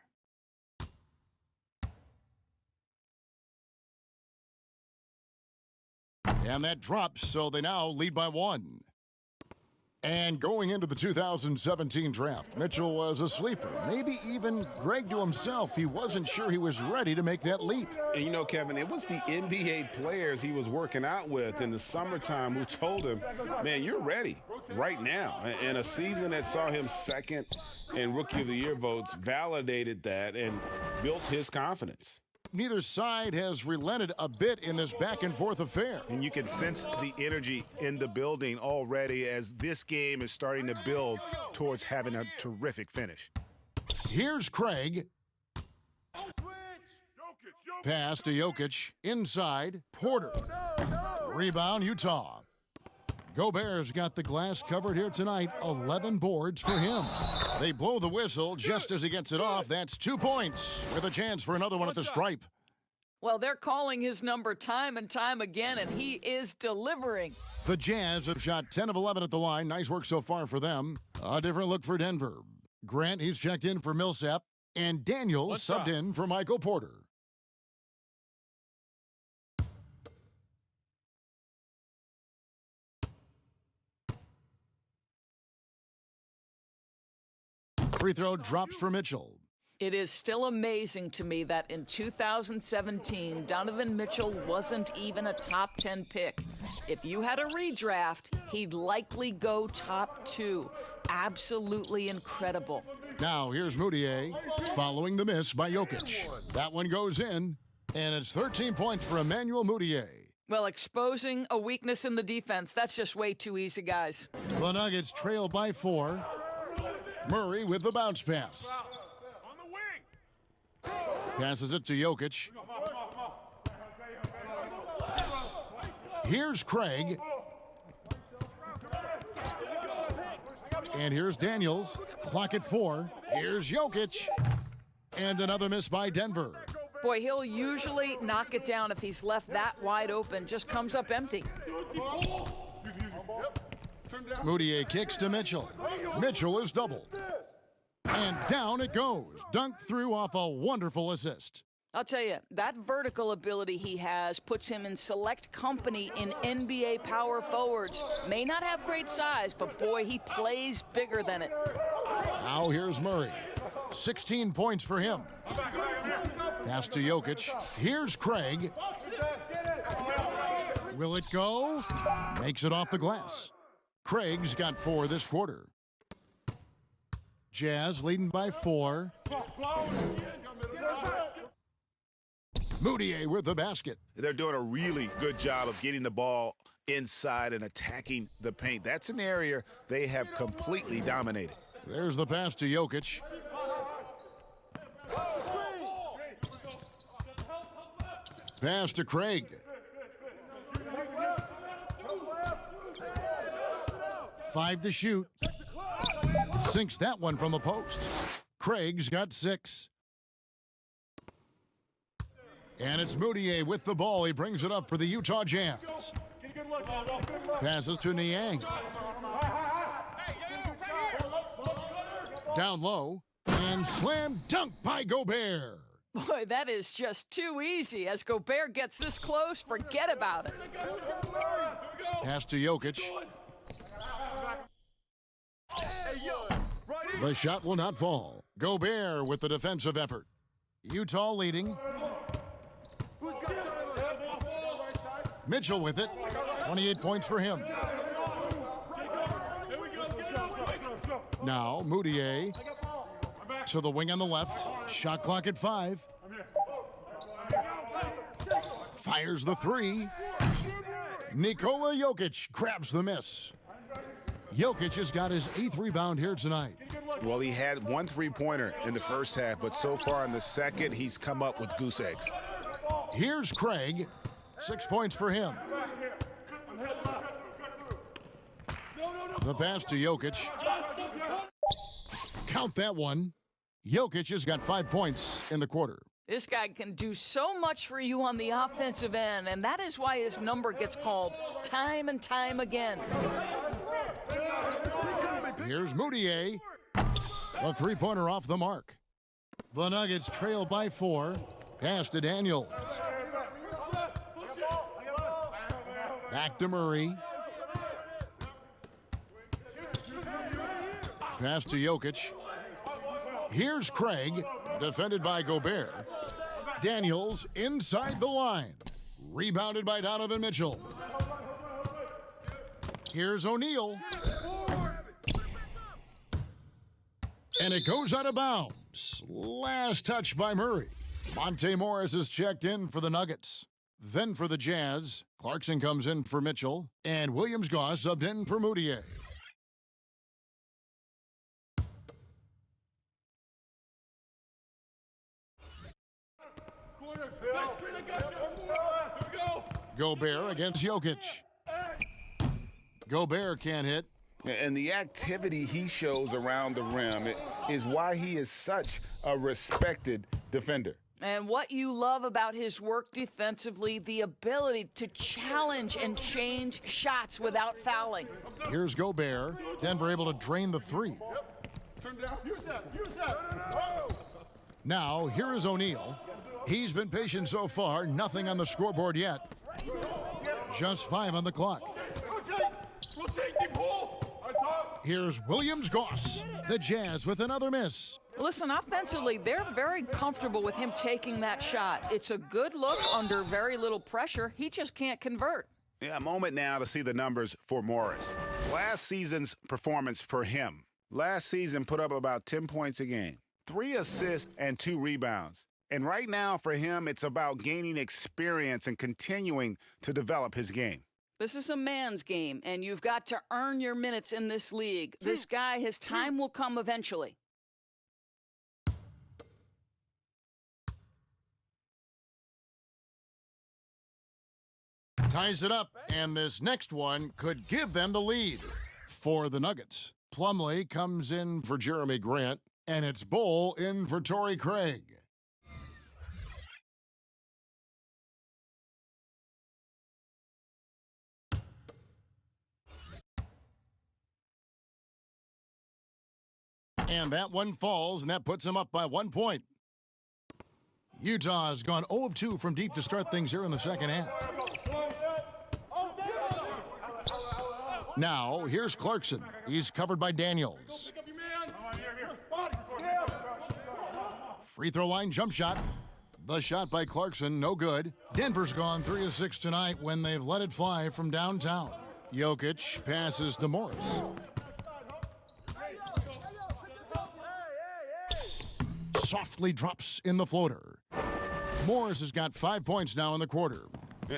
And that drops, so they now lead by 1. And going into the 2017 draft, Mitchell was a sleeper. Maybe even Greg to himself, he wasn't sure he was ready to make that leap. And you know, Kevin, it was the NBA players he was working out with in the summertime who told him, man, you're ready right now. And a season that saw him second in Rookie of the Year votes validated that and built his confidence. Neither side has relented a bit in this back-and-forth affair. And you can sense the energy in the building already as this game is starting to build towards having a terrific finish. Here's Craig. Pass to Jokic. Inside, Porter. Rebound, Utah. Gobert's got the glass covered here tonight. 11 boards for him. They blow the whistle just as he gets it off. That's 2 points with a chance for another one at the stripe. Well, they're calling his number time and time again, and he is delivering. The Jazz have shot 10 of 11 at the line. Nice work so far for them. A different look for Denver. Grant, he's checked in for Millsap. And Daniels subbed in for Michael Porter. Free throw drops for Mitchell. It is still amazing to me that in 2017, Donovan Mitchell wasn't even a top 10 pick. If you had a redraft, he'd likely go top 2. Absolutely incredible. Now here's Moutier following the miss by Jokic. That one goes in, and it's 13 points for Emmanuel Moutier. Well, exposing a weakness in the defense, that's just way too easy, guys. The Nuggets trail by 4. Murray with the bounce pass. Passes it to Jokic. Here's Craig. And here's Daniels. Clock at 4. Here's Jokic. And another miss by Denver. Boy, he'll usually knock it down if he's left that wide open. Just comes up empty. Moutier kicks to Mitchell. Mitchell is doubled. And down it goes. Dunked through off a wonderful assist. I'll tell you, that vertical ability he has puts him in select company in NBA power forwards. May not have great size, but boy, he plays bigger than it. Now here's Murray. 16 points for him. Pass to Jokic. Here's Craig. Will it go? Makes it off the glass. Craig's got 4 this quarter. Jazz leading by 4. Moutier with the basket. They're doing a really good job of getting the ball inside and attacking the paint. That's an area they have completely dominated. There's the pass to Jokic. Pass to Craig. Five to shoot. Sinks that one from the post. Craig's got 6. And it's Moutier with the ball. He brings it up for the Utah Jazz. Passes to Niang. Down low. And slam dunk by Gobert. Boy, that is just too easy. As Gobert gets this close, forget about it. Pass to Jokic. The shot will not fall. Gobert with the defensive effort. Utah leading. Mitchell with it. 28 points for him. Now Moutier to the wing on the left. Shot clock at 5. Fires the 3. Nikola Jokic grabs the miss. Jokic has got his 8th rebound here tonight. Well, he had 1 3-pointer in the first half, but so far in the second, he's come up with goose eggs. Here's Craig. 6 points for him. The pass to Jokic. Count that one. Jokic has got 5 points in the quarter. This guy can do so much for you on the offensive end, and that is why his number gets called time and time again. Here's Moutier. A 3-pointer off the mark. The Nuggets trail by 4. Pass to Daniels. Back to Murray. Pass to Jokic. Here's Craig, defended by Gobert. Daniels inside the line. Rebounded by Donovan Mitchell. Here's O'Neal. And it goes out of bounds. Last touch by Murray. Monte Morris is checked in for the Nuggets. Then for the Jazz, Clarkson comes in for Mitchell, and Williams-Goss subbed in for Moutier. Gobert against Jokic. Gobert can't hit. And the activity he shows around the rim is why he is such a respected defender. And what you love about his work defensively, the ability to challenge and change shots without fouling. Here's Gobert. Denver able to drain the three. Now, here is O'Neal. He's been patient so far. Nothing on the scoreboard yet. Just 5 on the clock. Here's Williams-Goss. The Jazz with another miss. Listen, offensively, they're very comfortable with him taking that shot. It's a good look under very little pressure. He just can't convert. Yeah, a moment now to see the numbers for Morris. Last season's performance for him. Last season put up about 10 points a game, 3 assists and 2 rebounds. And right now for him, it's about gaining experience and continuing to develop his game. This is a man's game, and you've got to earn your minutes in this league. This guy, his time will come eventually. Ties it up, and this next one could give them the lead. For the Nuggets, Plumlee comes in for Jeremy Grant, and it's Bull in for Torrey Craig. And that one falls, and that puts him up by 1 point. Utah's gone 0 of 2 from deep to start things here in the second half. Now, here's Clarkson. He's covered by Daniels. Free throw line jump shot. The shot by Clarkson, no good. Denver's gone 3 of 6 tonight when they've let it fly from downtown. Jokic passes to Morris. Softly drops in the floater. Morris has got 5 points now in the quarter.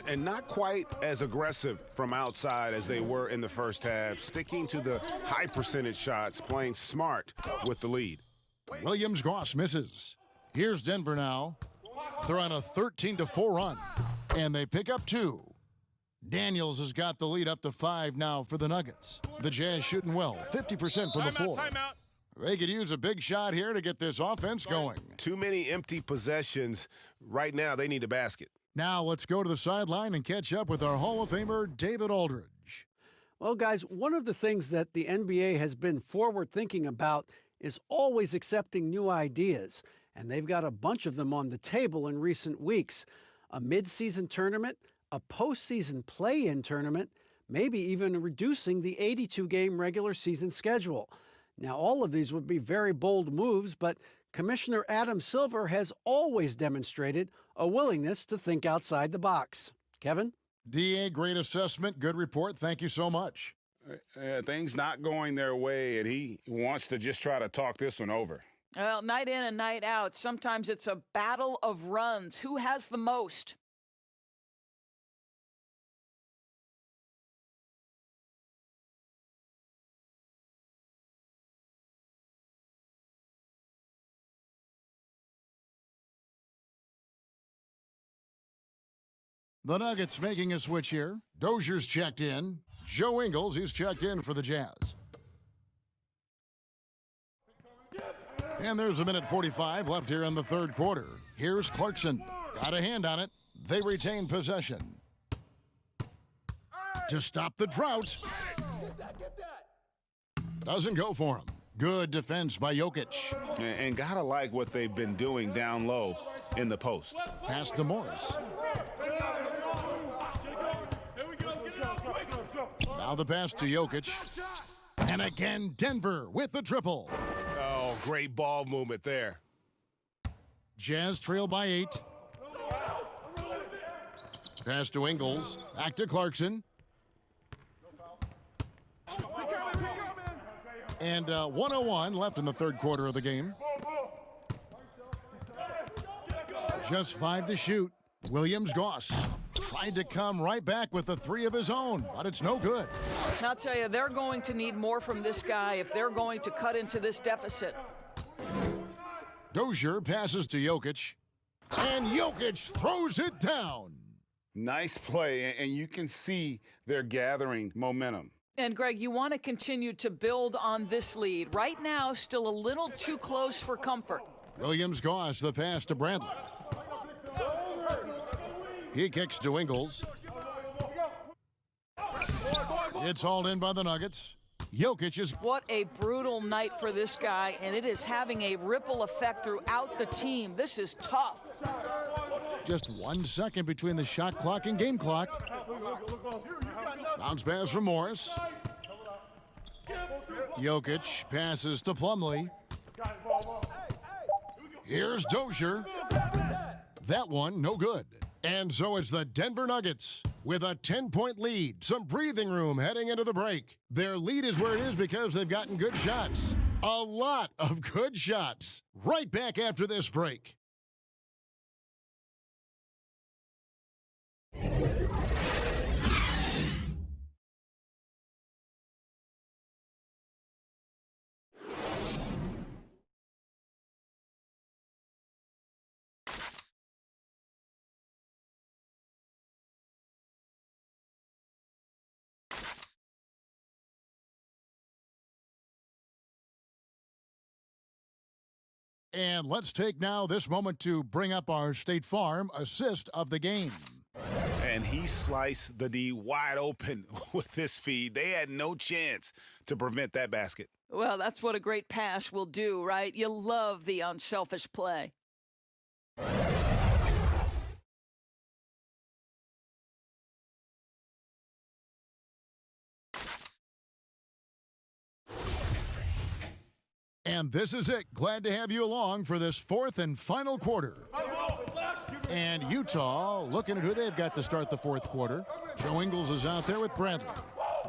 And not quite as aggressive from outside as they were in the first half, sticking to the high percentage shots, playing smart with the lead. Williams-Goss misses. Here's Denver now. They're on a 13-4 run, and they pick up 2. Daniels has got the lead up to 5 now for the Nuggets. The Jazz shooting well, 50% from the floor. They could use a big shot here to get this offense going. Too many empty possessions. Right now, they need a basket. Now let's go to the sideline and catch up with our Hall of Famer, David Aldridge. Well, guys, one of the things that the NBA has been forward-thinking about is always accepting new ideas, and they've got a bunch of them on the table in recent weeks. A mid-season tournament, a postseason play-in tournament, maybe even reducing the 82-game regular season schedule. Now, all of these would be very bold moves, but Commissioner Adam Silver has always demonstrated a willingness to think outside the box. Kevin? DA, great assessment, good report. Thank you so much. Things not going their way, and he wants to just try to talk this one over. Well, night in and night out, sometimes it's a battle of runs. Who has the most? The Nuggets making a switch here. Dozier's checked in. Joe Ingles, he's checked in for the Jazz. And there's a minute 45 left here in the third quarter. Here's Clarkson. Got a hand on it. They retain possession. To stop the drought. Doesn't go for him. Good defense by Jokic. And gotta like what they've been doing down low in the post. Pass to Morris. Now the pass to Jokic. And again, Denver with the triple. Oh, great ball movement there. Jazz trail by 8. Pass to Ingles. Back to Clarkson. And 1:01 left in the third quarter of the game. Just 5 to shoot. Williams-Goss tried to come right back with the 3 of his own, but it's no good. And I'll tell you, they're going to need more from this guy if they're going to cut into this deficit. Dozier passes to Jokic, and Jokic throws it down. Nice play, and you can see they're gathering momentum. And, Greg, you want to continue to build on this lead. Right now, still a little too close for comfort. Williams-Goss, the pass to Bradley. He kicks to Ingles. It's hauled in by the Nuggets. Jokic is... What a brutal night for this guy, and it is having a ripple effect throughout the team. This is tough. Just 1 second between the shot clock and game clock. Bounce pass from Morris. Jokic passes to Plumlee. Here's Dozier. That one, no good. And so it's the Denver Nuggets with a 10-point lead. Some breathing room heading into the break. Their lead is where it is because they've gotten good shots. A lot of good shots. Right back after this break. And let's take now this moment to bring up our State Farm assist of the game. And he sliced the D wide open with this feed. They had no chance to prevent that basket. Well, that's what a great pass will do, right? You love the unselfish play. And this is it. Glad to have you along for this fourth and final quarter. And Utah looking at who they've got to start the fourth quarter. Joe Ingles is out there with Bradley.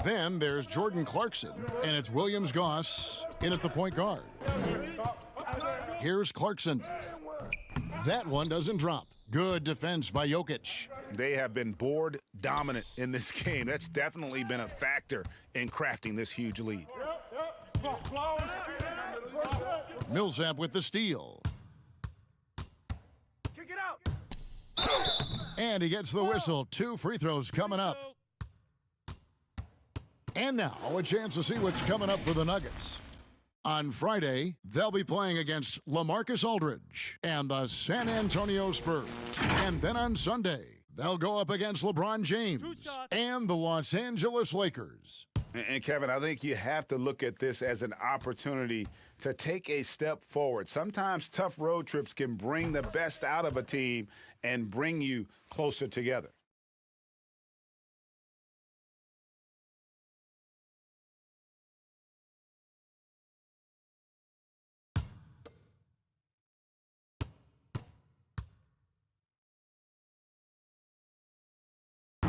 Then there's Jordan Clarkson, and it's Williams-Goss in at the point guard. Here's Clarkson. That one doesn't drop. Good defense by Jokic. They have been board dominant in this game. That's definitely been a factor in crafting this huge lead. Millsap with the steal. Kick it out. And he gets the whistle. 2 free throws coming up. And now a chance to see what's coming up for the Nuggets. On Friday, they'll be playing against LaMarcus Aldridge and the San Antonio Spurs. And then on Sunday, they'll go up against LeBron James and the Los Angeles Lakers. And Kevin, I think you have to look at this as an opportunity to take a step forward. Sometimes tough road trips can bring the best out of a team and bring you closer together.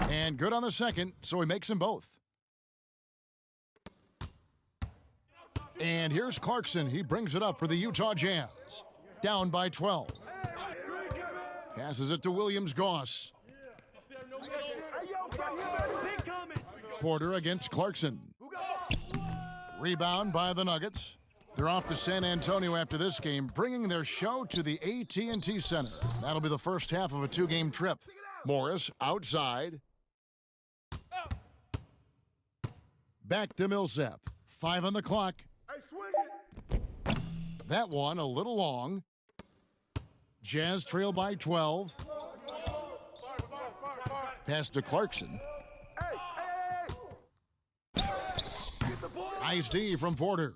And good on the second, so he makes them both. And here's Clarkson. He brings it up for the Utah Jazz. Down by 12. Passes it to Williams-Goss. Porter against Clarkson. Rebound by the Nuggets. They're off to San Antonio after this game, bringing their show to the AT&T Center. That'll be the first half of a 2-game trip. Morris outside. Back to Millsap. 5 on the clock. That one a little long. Jazz trail by 12. Pass to Clarkson. Nice D from Porter.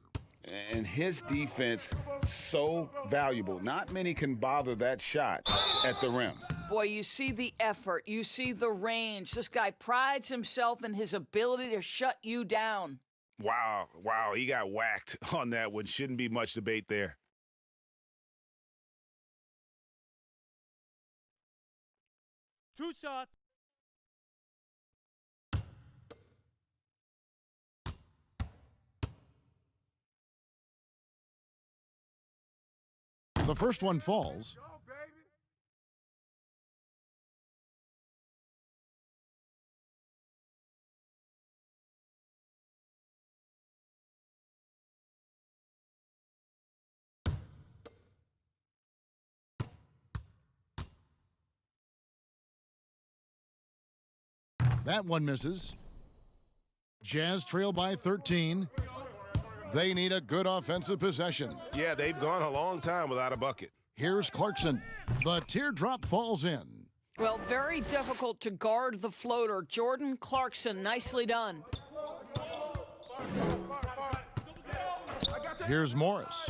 And his defense so valuable. Not many can bother that shot at the rim. Boy, you see the effort. You see the range. This guy prides himself in his ability to shut you down. Wow, he got whacked on that one. Shouldn't be much debate there. Two shots. The first one falls. That one misses. Jazz trail by 13. They need a good offensive possession. Yeah, they've gone a long time without a bucket. Here's Clarkson. The teardrop falls in. Well, very difficult to guard the floater. Jordan Clarkson, nicely done. Here's Morris.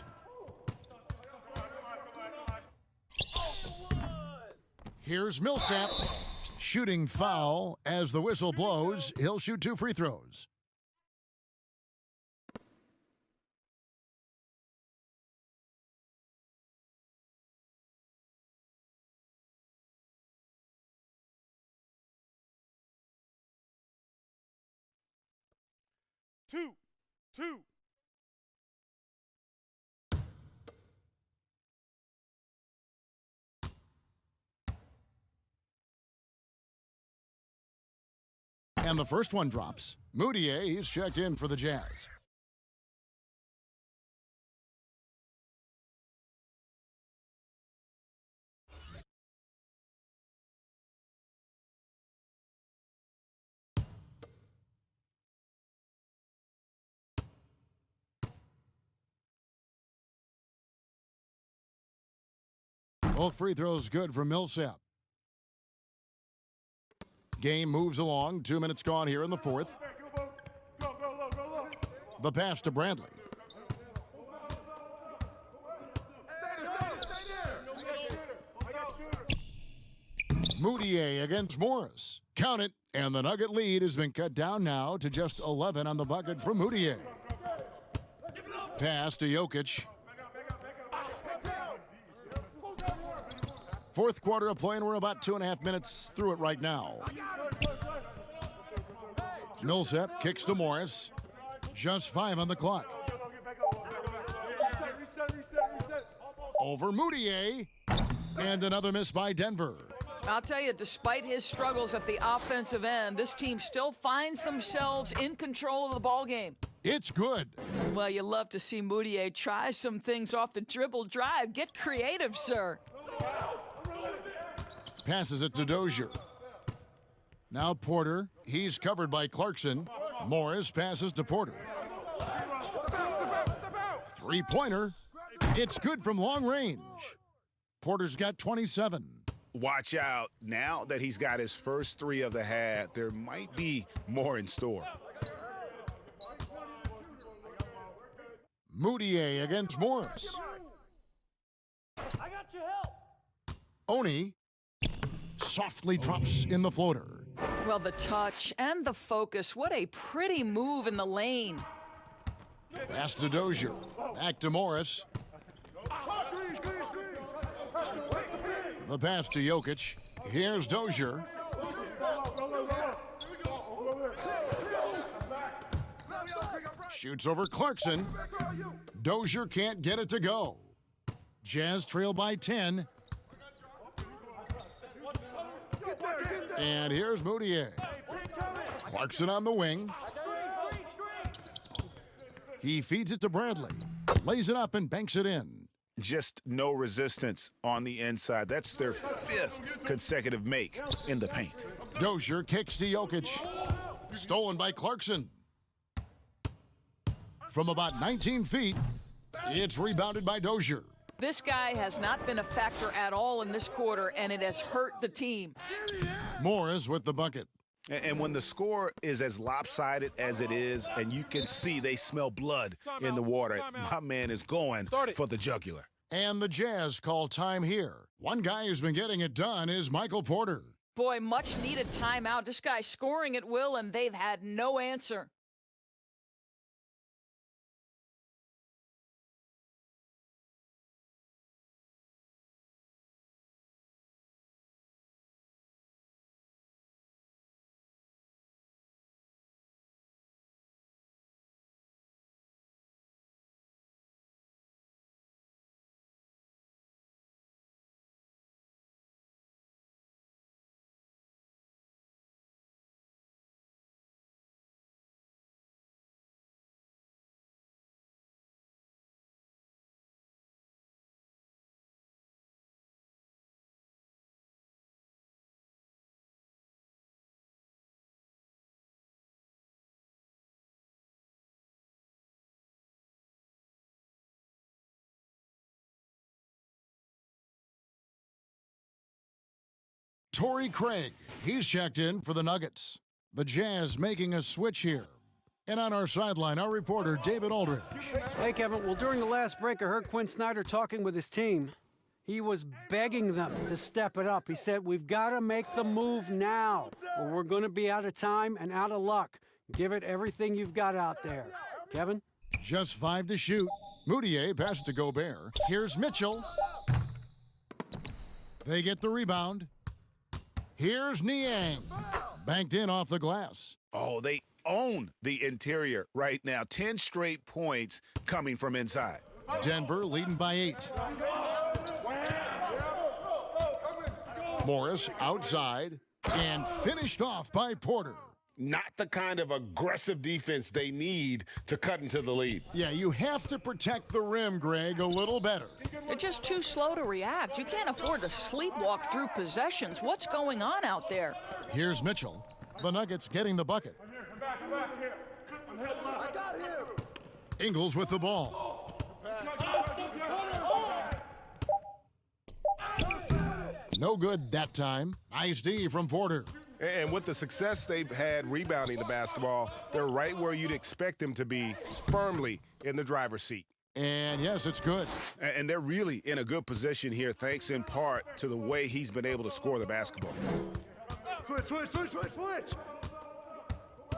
Here's Millsap. Shooting foul as the whistle blows. He'll shoot 2 free throws. Two. And the first one drops. Moutier, he's checked in for the Jazz. Both free throws good for Millsap. Game moves along. 2 minutes gone here in the fourth. The pass to Bradley. Moutier against Morris. Count it, and the Nugget lead has been cut down now to just 11 on the bucket from Moutier. Pass to Jokic. Fourth quarter of play, and we're about 2.5 minutes through it right now. Millsap kicks to Morris. Just 5 on the clock. Over Moutier. And another miss by Denver. I'll tell you, despite his struggles at the offensive end, this team still finds themselves in control of the ball game. It's good. Well, you love to see Moutier try some things off the dribble drive. Get creative, sir. Passes it to Dozier. Now Porter. He's covered by Clarkson. Morris passes to Porter. Three-pointer. It's good from long range. Porter's got 27. Watch out. Now that he's got his first 3 of the half, there might be more in store. Moutier against Morris. I got your help. Oni softly drops in the floater. Well, the touch and the focus. What a pretty move in the lane. Pass to Dozier. Back to Morris. The pass to Jokic. Here's Dozier. Shoots over Clarkson. Dozier can't get it to go. Jazz trail by 10. And here's Moutier. Clarkson on the wing. He feeds it to Bradley. Lays it up and banks it in. Just no resistance on the inside. That's their 5th consecutive make in the paint. Dozier kicks to Jokic. Stolen by Clarkson. From about 19 feet, it's rebounded by Dozier. This guy has not been a factor at all in this quarter, and it has hurt the team. Morris with the bucket. And when the score is as lopsided as it is, and you can see they smell blood in the water, my man is going for the jugular. And the Jazz call time here. One guy who's been getting it done is Michael Porter. Boy, much needed timeout. This guy's scoring at will, and they've had no answer. Torrey Craig, he's checked in for the Nuggets. The Jazz making a switch here. And on our sideline, our reporter, David Aldridge. Hey, Kevin. Well, during the last break, I heard Quinn Snyder talking with his team. He was begging them to step it up. He said, we've got to make the move now, or we're going to be out of time and out of luck. Give it everything you've got out there. Kevin? Just 5 to shoot. Moutier passes to Gobert. Here's Mitchell. They get the rebound. Here's Niang. Banked in off the glass. Oh, they own the interior right now. 10 straight points coming from inside. Denver leading by 8. Morris outside and finished off by Porter. Not the kind of aggressive defense they need to cut into the lead. Yeah, you have to protect the rim, Greg, a little better. They're just too slow to react. You can't afford to sleepwalk through possessions. What's going on out there? Here's Mitchell. The Nuggets getting the bucket. Ingles with the ball. No good that time. Nice D from Porter. And with the success they've had rebounding the basketball, they're right where you'd expect them to be, firmly in the driver's seat. And yes, it's good. And they're really in a good position here, thanks in part to the way he's been able to score the basketball. Switch.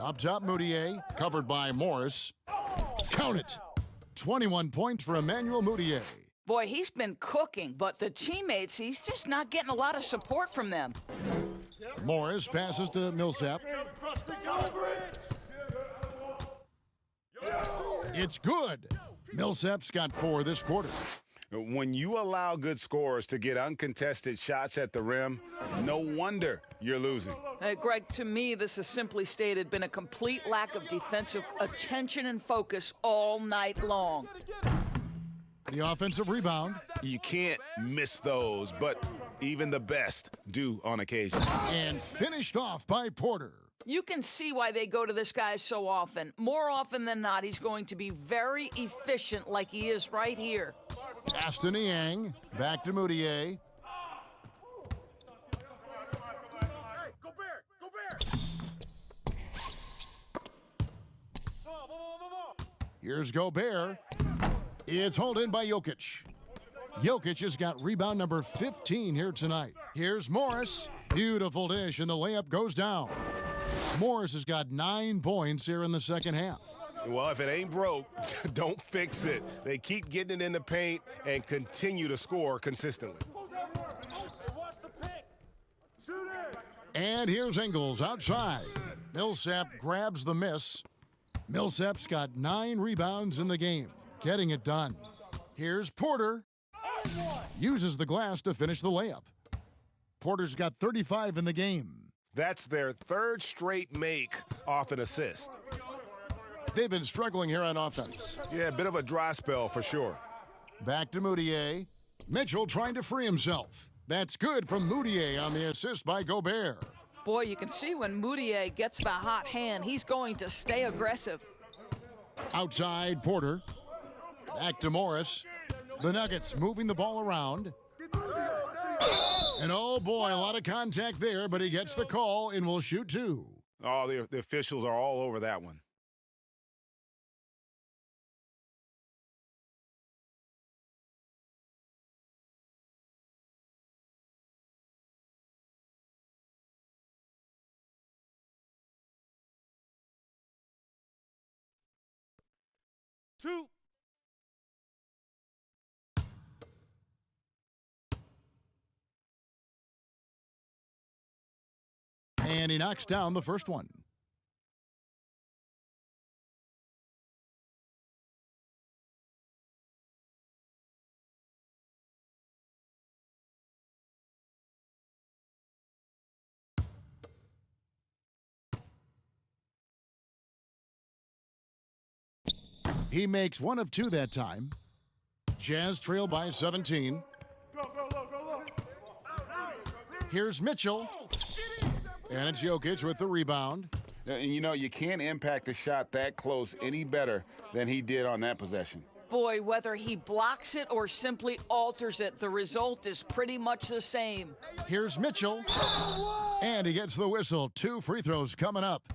Up top, Moutier, covered by Morris. Count it. 21 points for Emmanuel Moutier. Boy, he's been cooking, but the teammates, he's just not getting a lot of support from them. Morris passes to Millsap. It's good. Millsap's got 4 this quarter. When you allow good scorers to get uncontested shots at the rim, no wonder you're losing. Hey, Greg, to me, this has simply stated been a complete lack of defensive attention and focus all night long. The offensive rebound. You can't miss those, but even the best do on occasion. And finished off by Porter. You can see why they go to this guy so often. More often than not, he's going to be very efficient like he is right here. Pass to Niang. Back to Moutier. Here's Gobert. It's hauled in by Jokic. Jokic has got rebound number 15 here tonight. Here's Morris. Beautiful dish, and the layup goes down. Morris has got 9 points here in the second half. Well, if it ain't broke, don't fix it. They keep getting it in the paint and continue to score consistently. And here's Ingles outside. Millsap grabs the miss. Millsap's got 9 rebounds in the game, getting it done. Here's Porter. Uses the glass to finish the layup. Porter's got 35 in the game. That's their 3rd straight make off an assist. They've been struggling here on offense. Yeah, a bit of a dry spell for sure. Back to Moutier. Mitchell trying to free himself. That's good from Moutier on the assist by Gobert. Boy, you can see when Moutier gets the hot hand, he's going to stay aggressive. Outside, Porter. Back to Morris. The Nuggets moving the ball around. And oh boy, a lot of contact there, but he gets the call and will shoot 2. Oh, the officials are all over that one. Two. And he knocks down the first one. He makes 1 of 2 that time. Jazz trail by 17. Here's Mitchell. And it's Jokic with the rebound. And you know, you can't impact a shot that close any better than he did on that possession. Boy, whether he blocks it or simply alters it, the result is pretty much the same. Here's Mitchell. And he gets the whistle. 2 free throws coming up.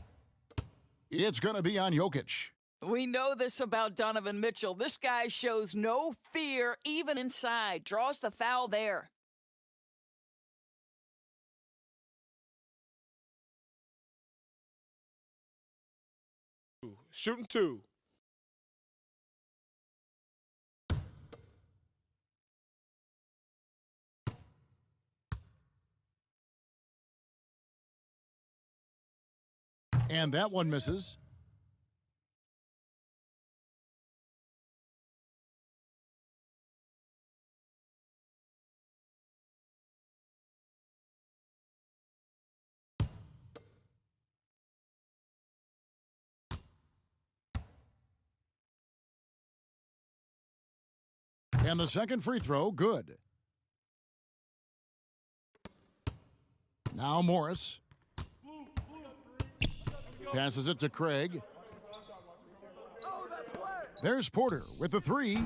It's going to be on Jokic. We know this about Donovan Mitchell. This guy shows no fear, even inside. Draws the foul there. Shooting 2. And that one misses. And the second free throw, good. Now Morris. Passes it to Craig. There's Porter with the 3.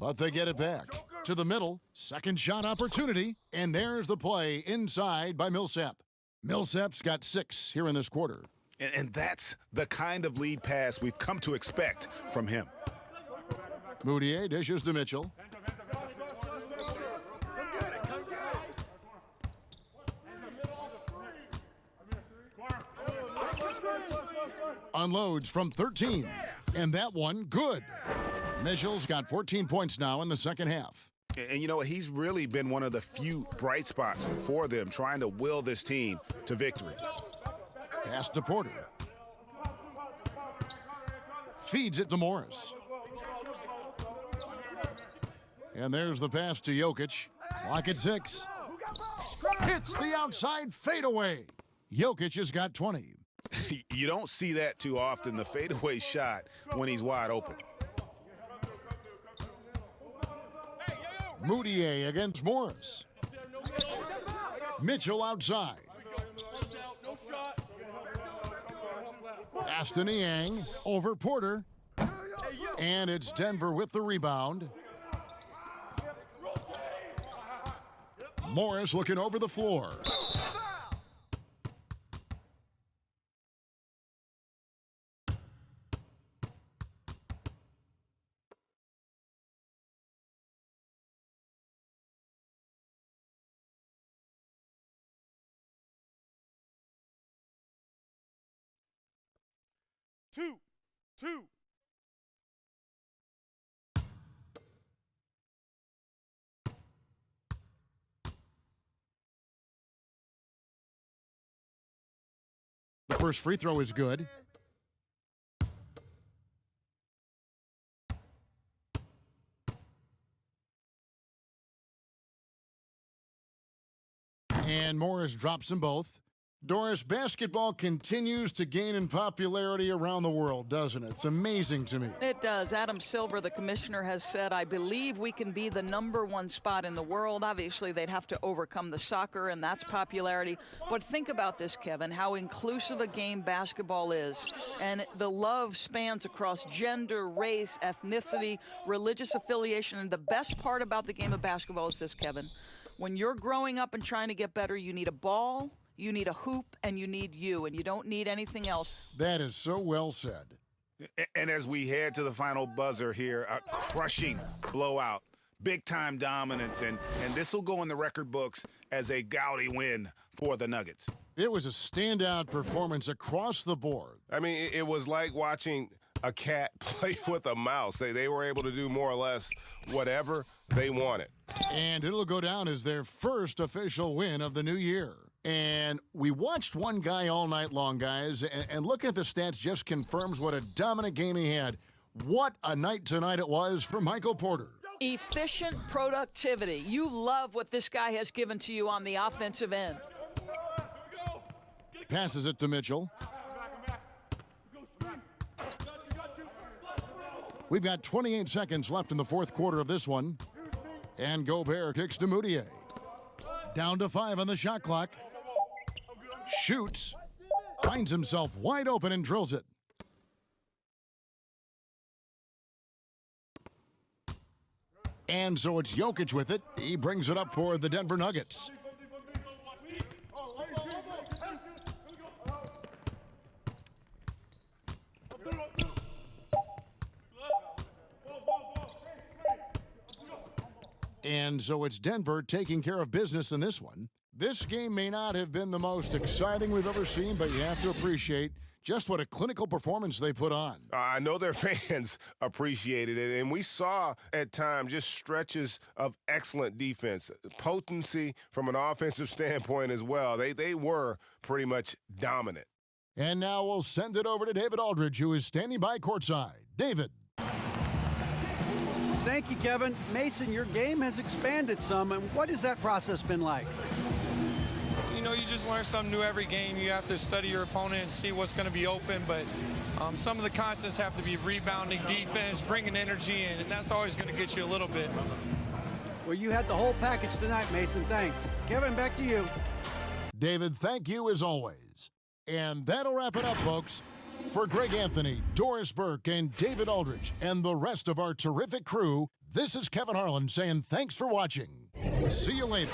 But they get it back. To the middle. Second shot opportunity. And there's the play inside by Millsap. Millsap's got 6 here in this quarter. And that's the kind of lead pass we've come to expect from him. Moutier dishes to Mitchell. Unloads from 13. And that one, good. Mitchell's got 14 points now in the second half. And you know, he's really been one of the few bright spots for them, trying to will this team to victory. Pass to Porter. Feeds it to Morris. And there's the pass to Jokic. Clock at 6. Hits the outside fadeaway. Jokic has got 20. You don't see that too often, the fadeaway shot when he's wide open. Moutier against Morris. Mitchell outside. Aston Yang over Porter. And it's Denver with the rebound. Morris looking over the floor. Two. The first free throw is good. And Morris drops them both. Doris, basketball continues to gain in popularity around the world, doesn't it? It's amazing to me. It does. Adam Silver, the commissioner, has said, I believe we can be the #1 spot in the world. Obviously, they'd have to overcome the soccer, and that's popularity. But think about this, Kevin, how inclusive a game basketball is. And the love spans across gender, race, ethnicity, religious affiliation. And the best part about the game of basketball is this, Kevin. When you're growing up and trying to get better, you need a ball, you need a hoop, and you need you, and you don't need anything else. That is so well said. And as we head to the final buzzer here, a crushing blowout, big-time dominance, and this will go in the record books as a gaudy win for the Nuggets. It was a standout performance across the board. I mean, it was like watching a cat play with a mouse. They were able to do more or less whatever they wanted. And it'll go down as their first official win of the new year. And we watched one guy all night long, guys, and looking at the stats just confirms what a dominant game he had. What a night tonight it was for Michael Porter. Efficient productivity. You love what this guy has given to you on the offensive end. Passes it to Mitchell. We've got 28 seconds left in the fourth quarter of this one. And Gobert kicks to Moutier. Down to 5 on the shot clock. Shoots. Finds himself wide open and drills it. And so it's Jokic with it. He brings it up for the Denver Nuggets. And so it's Denver taking care of business in this one. This game may not have been the most exciting we've ever seen, but you have to appreciate just what a clinical performance they put on. I know their fans appreciated it, and we saw at times just stretches of excellent defense, potency from an offensive standpoint as well. They were pretty much dominant. And now we'll send it over to David Aldridge, who is standing by courtside. David. Thank you, Kevin. Mason, your game has expanded some, and what has that process been like? You know, you just learn something new every game. You have to study your opponent and see what's going to be open, but some of the concepts have to be rebounding, defense, bringing energy in, and that's always going to get you a little bit. Well, you had the whole package tonight, Mason. Thanks. Kevin, back to you. David, thank you as always. And that'll wrap it up, folks. For Greg Anthony, Doris Burke, and David Aldridge, and the rest of our terrific crew, this is Kevin Harlan saying thanks for watching. See you later.